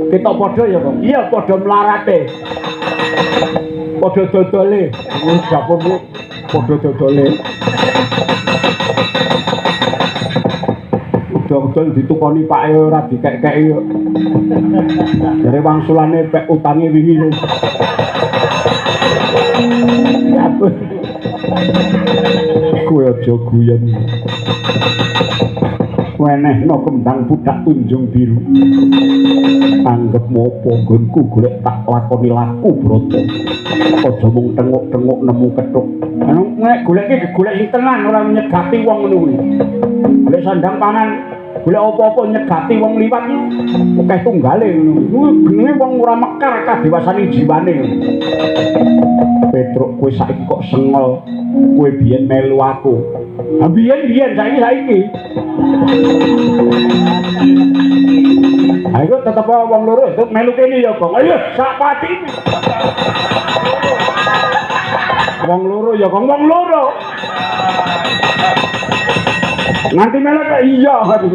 Ketok padha ya, Kok. Iya padha mlarate. Padha dodole. Wis dapur ku padha dodole. Dodol ditukoni pake ora dikek-keki yo. Jare wangsulane pek utange wingi lho. Kowe aja guyon. Wenehno kembang pudak tunjung biru. Anggep mopo nggonku golek tak lakoni laku Brata. Aja mung tenguk-tenguk nemu kethuk. Nek goleke golek sing tenan ora nyegati wong ngono kuwi. Golek sandang pangan, golek apa-apa nyegati wong liwat akeh tunggale ngono. Jenenge wong ora mekar kadewasane jiwane. Petruk kowe saiki kok sengol. Kowe biyen melu aku. Ha biyen saiki. Ayo tetep wong loro itu melu kene ya, Kong. Ayo sak patine. Wong loro ya, Kong. Wong loro. Nanti melu iya kan.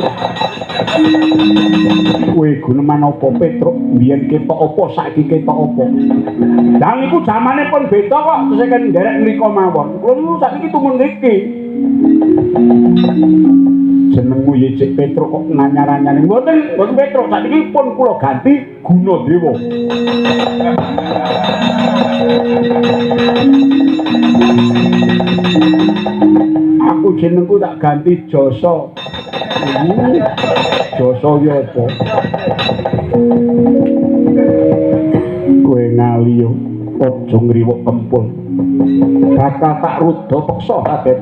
Kowe guneman apa Petruk? Biyen ketok apa saiki ketok apa? Lah niku jamane pun beda kok, terus kan nderek mriko mawon. Kulo saiki tumun niki. Jenengmu ya Cik Petruk kok nanyar-anyar. Mboten Petruk, saiki pun kula ganti Gunadewa. Aku jenengku tak ganti Jasa. Jasa ya apa? Kowe ngaliyo, aja ngriwuk kempul. Bakal tak rudha peksa, Raden.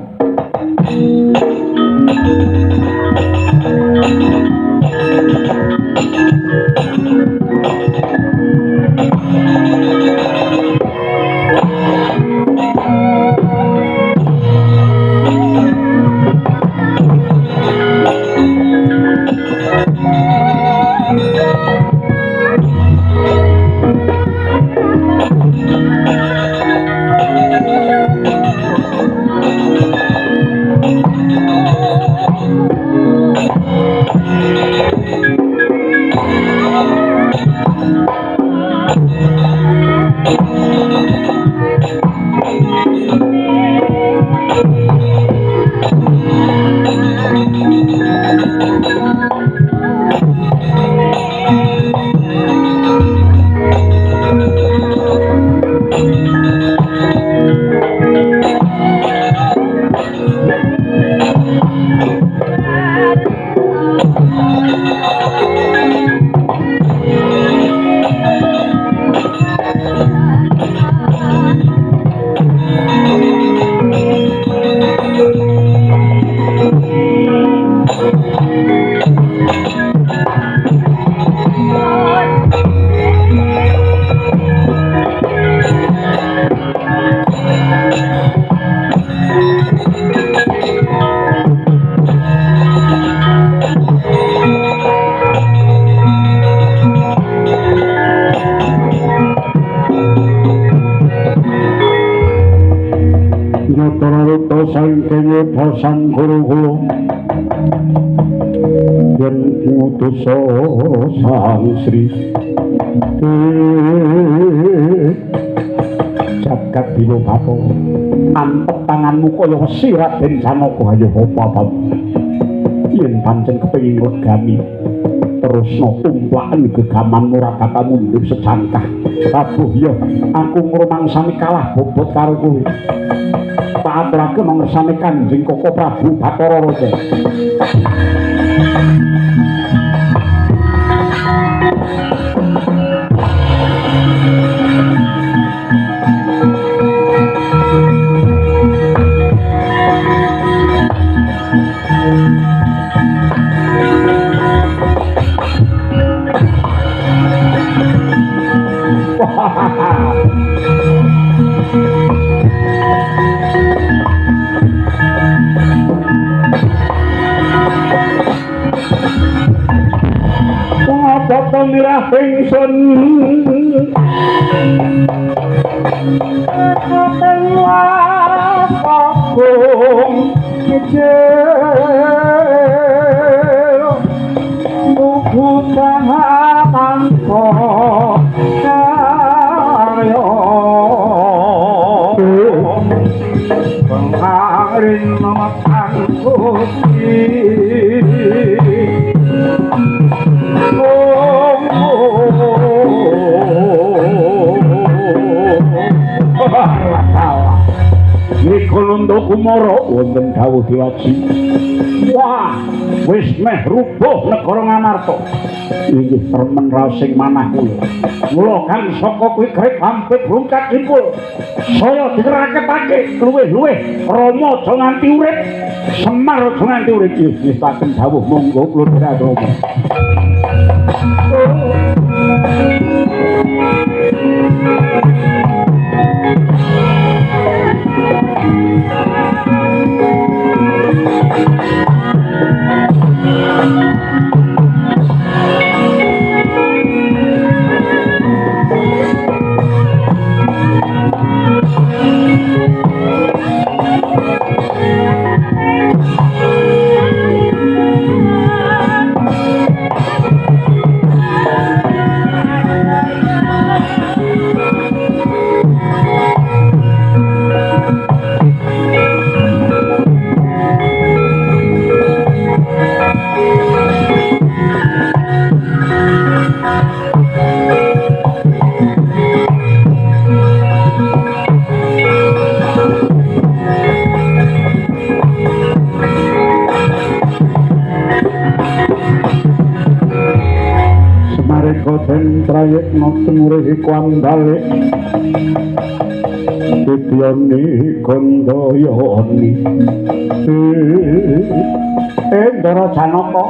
Sang guru kula yen putus sang Sri jagat dewa bato antep tanganmu kaya wesi Raden Janaka ayo apa yen pancen kepengin legami terusno umplaken gegaman Muragata mundur secangkah. Aduh ya, aku ngrumangsani kalah bobot karo kowe. Tak aturake mangersane Kanjeng Koko Prabu Bathara Raja. Apa mirah ingsun Agung kecil buku tanganku karyo pengarin makanku Nikolonda Kumara wonten dawuh diwaji. Wah, wis meh rubuh negara Ngamarta. Inggih remen raos sing manah kula. Mula kang saka kuwi grek hampir rungkat impul. Saya diraketake luwih-luwih Rama aja nganti urip, Semar aja nganti urip. Wis paten dawuh monggo kula Rama. Den trayekna temurih kuandale Tityani Gandayani Ndara Janaka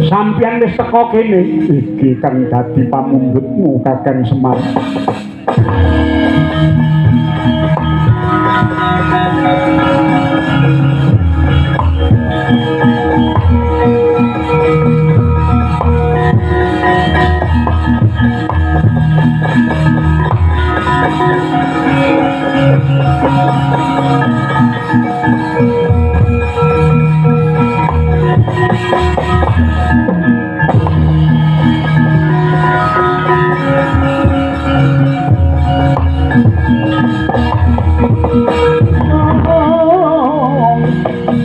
sampeyan wis teka kene iki kang dadi pamundhutmu Kakang Semar.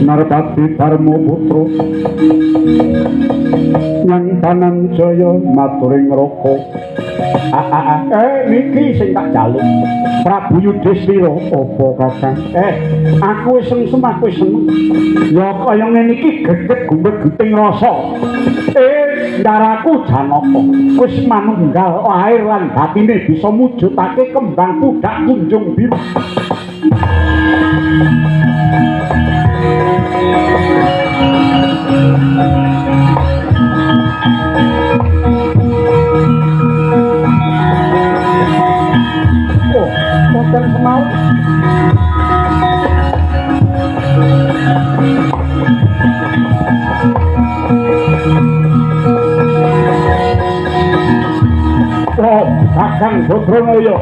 Narpati Dharma Putra Nyang Dananjaya maturing raka. Niki sing tak jaluk Prabu Yudhistira apa Kakang? Aku wis sengsem, aku wis seneng. Ya kaya ngene iki geget gumbet geting rasa. Ndaraku Janaka wis manunggal lahir lan batine bisa mujudake kembang pudak kunjung biru. Kakang Semar Kakang Badranaya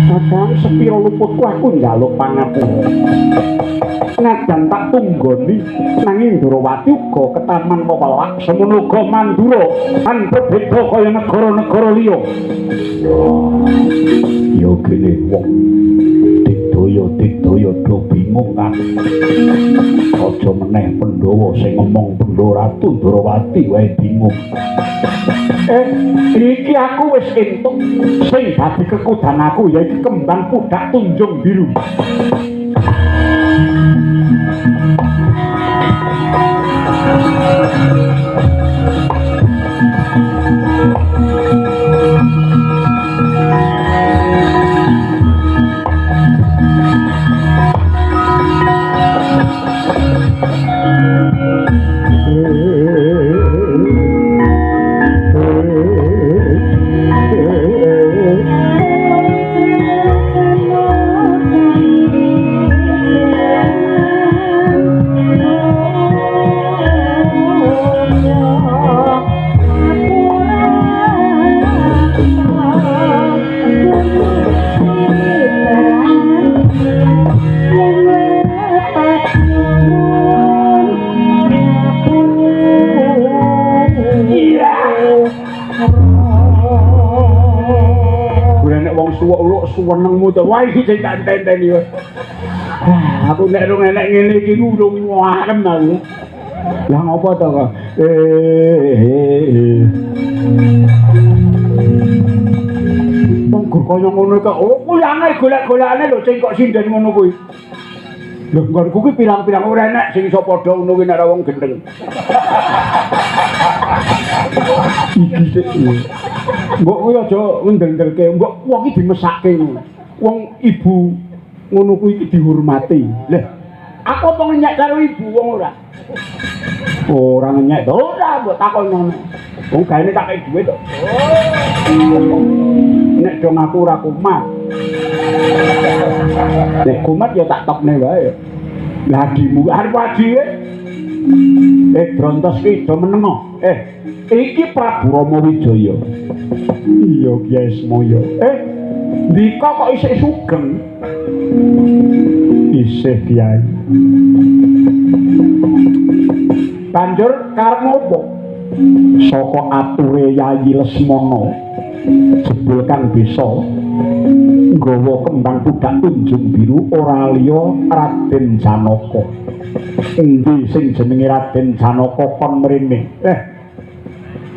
Kakang sepiro luputku aku njaluk pangapura. Najan tak tunggoni nanging Durawati uga ketaman kewelak semono uga Mandura kan berbeda kaya negara-negara liya. Ya kene wong digdaya do bingung kan. Aja meneh Pandhawa sing ngomong Pandhawa Ratu Durawati wae bingung. Iki aku wis entuk sing dadi kekudan aku yaiku kembang pudak tunjung biru. Suwenengmu to wae iki sing tak tenteni wae. Aku nek rung enek ngene iki urung warem aku. Lah ngopo to kok? Wong kaya ngono kok. Oh, kuwi aneh golek-golekane lho sing kok sinden ngono kuwi. Lho nggonku kuwi pirang-pirang ora enek sing iso padha ngono kuwi nek wong gendeng. Iki sik. Mbok kuwi aja ngendel-ndelke, mbok wong iki dimesake ngono. Wong ibu ngono kuwi iki dihormati. Lah, aku apa ngenyek karo ibu wong ora? Ora ngenyek to, ora mbok takon ngono. Wong gaene tak kei dhuwit to. Nek dong aku ora kumat. Nek kumat ya tak tokne wae. Lah dimu arep adike. Drontos ki do menengo. Iki Prabu Rama Wijaya. Iya Kyai Semaya. Ndika kok isih sugeng? Isih Kyai. Banjur karep opo? Saka ature Yayi Lesmana jebul kang bisa nggawa kembang pudak tunjung biru ora liya Raden Janaka. Endi sing jenenge Raden Janaka kon mrene?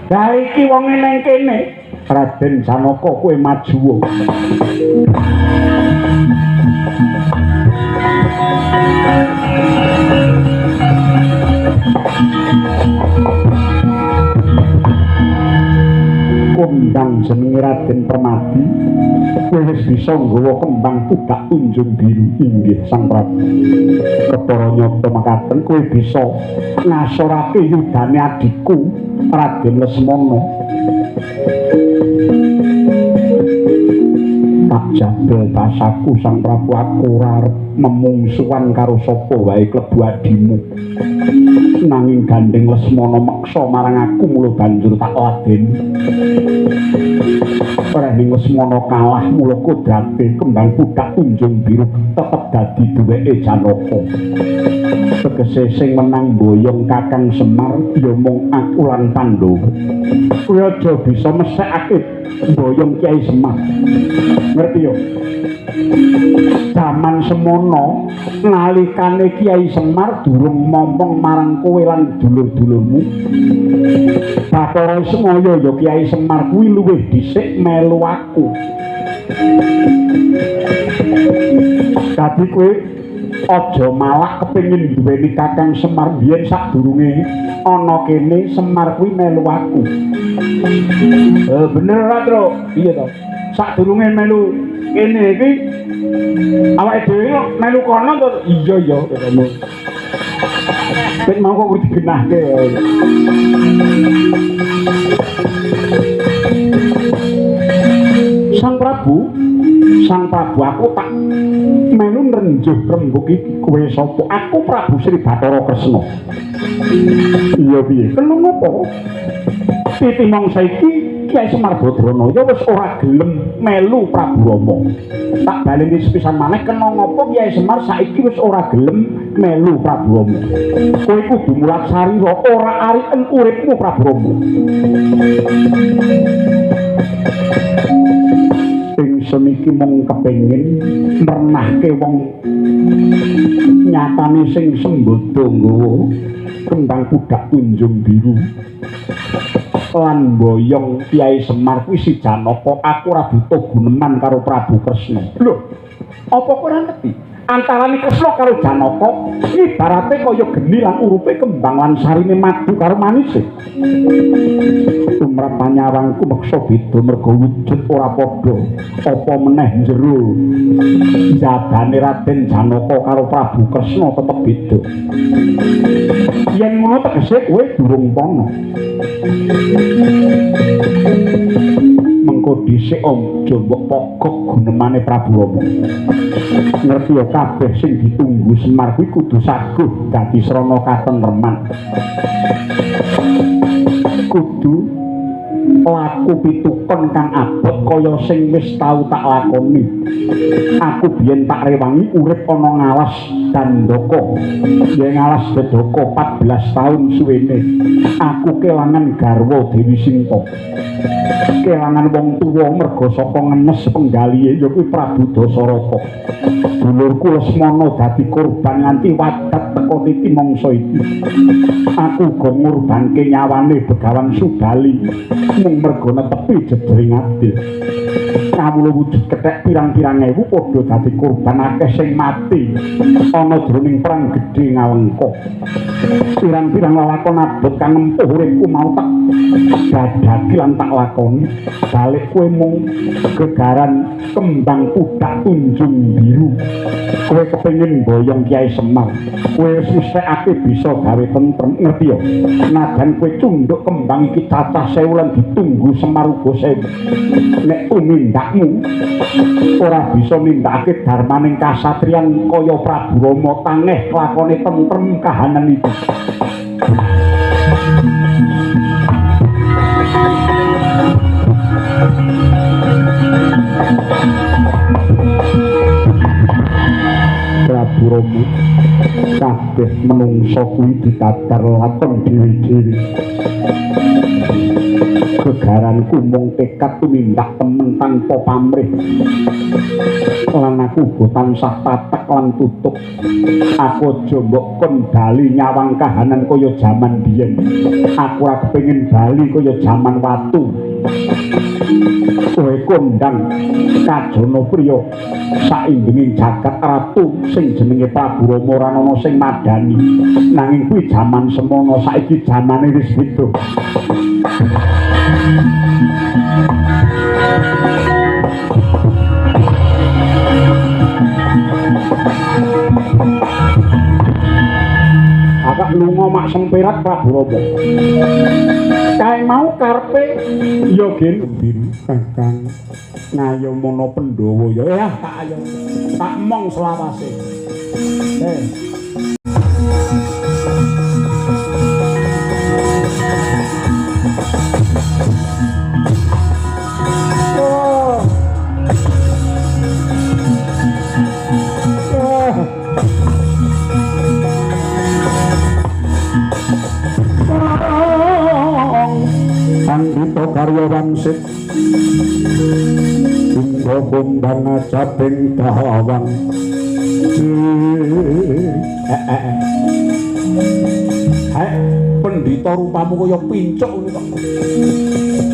Lah iki wong ning kene. Raden Janaka kowe maju. Kondang jenenge Raden Permadi. Kowe wis bisa nggawa kembang pudak tunjung biru inggih Sang Prabu. Ketara nyata makaten kowe bisa ngasorake yudane adikku Raden Lesmana. Tak jabel basaku Sang Prabu aku ora arep memungsuhan karo sapa wae klebu adimu. Nanging gandeng Lesmana meksa marang aku mula banjur tak ladeni. Rening Lesmana kalah mula kodrate kembang pudak tunjung biru tetep dadi duweke Janaka. Tegese sing menang boyong Kakang Semar ya mung aku lan Pandhawa. Kowe aja bisa mesekake boyong Kyai Semar. Ngerti yo? Zaman semono nalikane Kyai Semar durung momong marang kowe lan dulur-dulurmu. Bathara Semaya ya Kyai Semar kuwi luwih dhisik melu aku. Dadi kowe aja malah kepengin duweni Kakang Semar biyen sadurunge ana kene Semar kuwi melu aku. Bener ora, Tru? Iya to. Sadurunge melu kene iki awake dhewe melu kono to. Iya ya ngono. Nek mau kok digenahke. Sang Prabu aku tak melu nrenjuh rembug iki kowe sapa? Aku Prabu Sri Bathara Kresna. Iya piye? Kelung apa? Pitimong saiki Kyai Semar Badrana ya wis ora gelem melu Prabu Rama. Tak baleni sepisan maneh kena ngopo Kyai Semar saiki wis ora gelem melu Prabu Rama. Kowe kudu mulat sarira ora ariken uripmu Prabu Rama. Ingsun iki mung kepengin mernahke wong nyatane sing sembodo nggawa kembang pudak tunjung biru lan boyong Kyai Semar kuwi si Janaka aku ora butuh guneman karo Prabu Kresna. Lho, apa kowe ora ngerti? Antarane Kresna karo Janaka ibarate kaya geni lan urupe kembang lan sarine madu karo manise. Tumrap panyawangku meksa beda merga wujud ora padha. Apa meneh jero jabane Raden Janaka karo Prabu Kresna tetep beda. Yen ngono tegese kowe durung pono. Mengko dhisik aja mbok pokok gunemane Prabu Rama. Ngerti ya kabeh sing ditunggu Semar kuwi kudu saguh dadi srana katentreman. Kudu laku pitukon kang abot kaya sing wis tau tak lakoni. Aku biyen tak rewangi urip ana ngalas Dandaka. Yen ngalas Dandaka 14 taun suwene. Aku kelangan garwa Dewi Sinta. Kelangan wong tuwa merga saka ngenes penggalihe ya kuwi Prabu Dasarata. Dulurku Lesmana dadi korban nganti wadat teka titi mangsa iki. Aku uga ngurbanke nyawane Begawan Subali mung merga netepi jejering adil. Kawula wujud kethek pirang-pirang ewu padha dadi korban akeh sing mati ana jroning perang gedhe Ngalengka. Pirang-pirang lelakon abot kang nempuh uripku mau tak dadaki lan tak lakoni. Balik kowe mung gegaran kembang pudak tunjung biru. Kowe kepengin boyong Kyai Semar. Kowe wis mesthekake bisa gawe tentrem, ngerti ya? Najan kowe cunduk kembang iki cacah 1000 lan ditunggu Semar uga 1000. Nek tumindakmu ora bisa nindakake darmaning kasatriyan kaya Prabu Rama tangeh lakone tentrem kahanan iki. Prabu Rama kabeh menungsa kuwi ditadar lakon dhewe-dhewe. Gegaranku mung tekad tumindak temen tanpa pamrih. Lan aku uga tansah tatek lan tutuk. Aku aja mbok kon bali nyawang kahanan kaya jaman biyen. Aku ora kepengin bali kaya jaman watu. Kowe kondang Kajana Priya saindenging jagat ratu sing jenenge Prabu Rama ora ana sing madani. Nanging kuwi jaman semono, saiki jamane wis beda. Agak lunga mak sempirat Prabu Rama. Kae mau karepe ya gen biru Kakang ngayomono Pandhawa ya tak ayo tak mong selawase. Andito karyawan sit Binggo kumbang caping dawang Pendhita rupamu kaya pincuk ngono kok.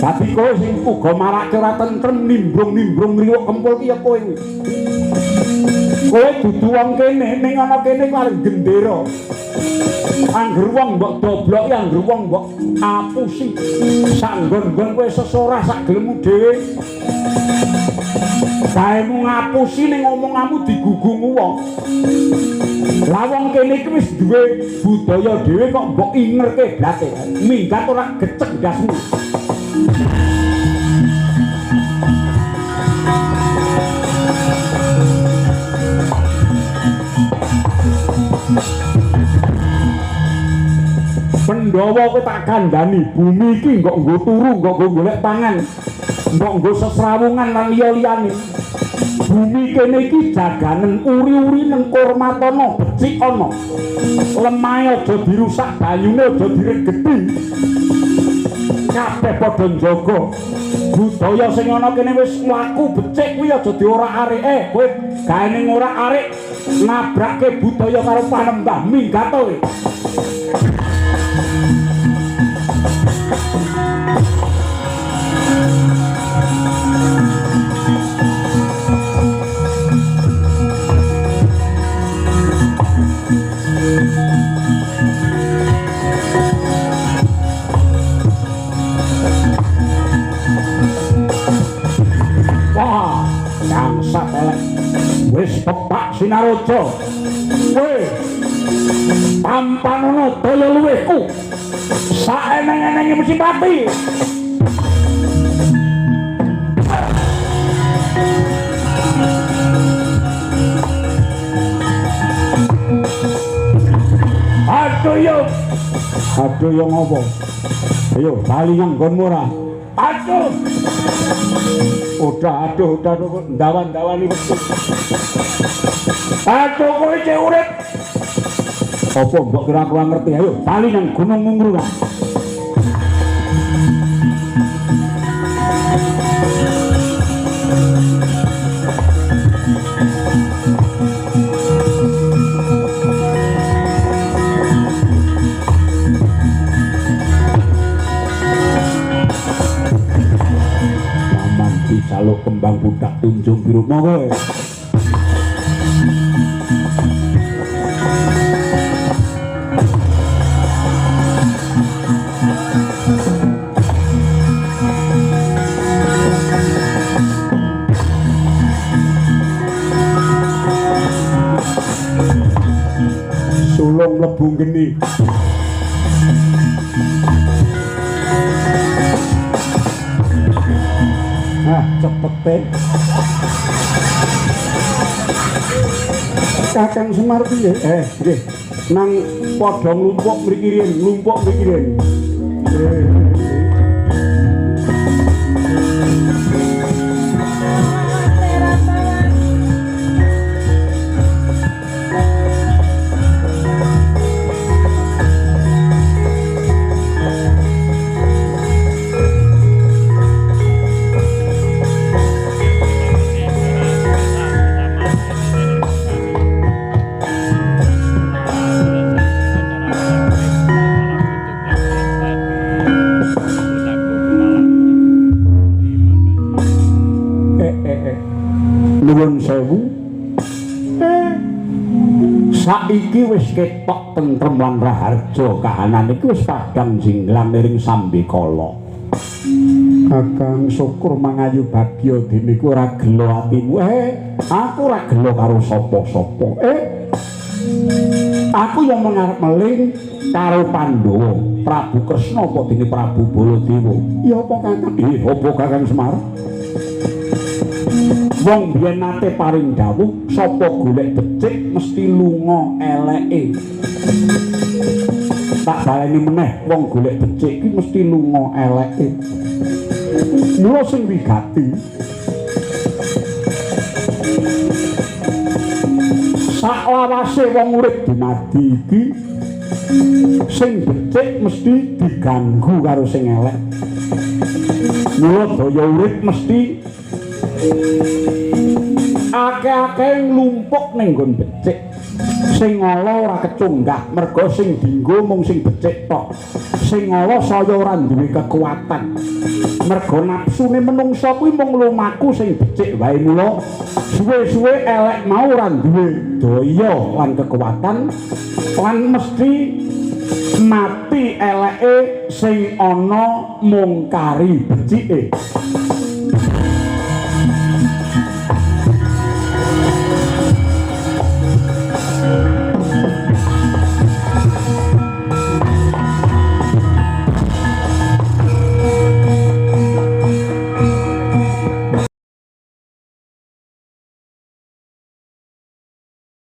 Dadi kowe sing uga marake ora tentrem nimbrung-nimbrung riwuk kempul ki ya kowe kuwi. Kowe dudu wong kene ning ana kene karo gendera. Angger wong mbok dobloki, angger wong mbok apusi. Sanggon-nggon kowe sesorah sak gelemu dhewe. Kaemu ngapusi ning omonganmu digugungu wong. Lah wong kene iki wis duwe budaya dhewe kok mbok ingerke blate. Minggat ora gecek ndasmu. Pandhawa kowe tak kandhani bumi iki kok nggo turu kok nggo golek pangan kok nggo sesrawungan lan liya-liyane bumi kene iki jaganen uri-uri nang kurmatana becik ana lemahe aja dirusak banyune aja diregeti kabeh padha njaga budaya sing ana kene wis laku becik kuwi aja diorak-arike kowe gawe ning orak-arik nabrake budaya karo panembah minggat kowe wis pepak Sinaraja kowe pampanono daya luwihku saeneng-enenge mesti mati aduh yo ngopo ayo bali nang nggonmu ora aduh udah ndawan-ndawani wektu aduh kowe cek urip apa mbok kira aku ngerti ayo bali nang Gunung Mungruran Saluk kembang budak tunjung biru monggo sulung lebu geni cepete Kakang Semar piye nggih nang padha nglumpuk mriki riyen nuwun sewu saiki wis ketok tentrem lan raharja kahanan iki wis padhang jinglang ing sambikala Kakang syukur mangayu bagya dene ku ora gelo atimu aku ora gelo karo sapa-sapa aku yang mengarep meling karo Pandhawa Prabu Kresna apa dene Prabu Baladewa ya apa Kakang apa Kakang Semar wong biyen nate paring dawuh sapa golek becik mesti lunga eleke tak baleni meneh wong golek becik iki mesti lunga eleke mula sing wigati saklawase wong urip dumadi iki sing becik mesti diganggu karo sing elek mula daya urip mesti akeh-akeh nglumpuk ning nggon becik sing ala ora kecunggah merga sing dienggo mung sing becik tok sing ala saya ora duwe kekuatan merga napsune menungsa kuwi mung lumaku sing becik wae mula suwe-suwe elek mau ora duwe daya lan kekuatan lan mesti mati eleke sing ana mung kari becike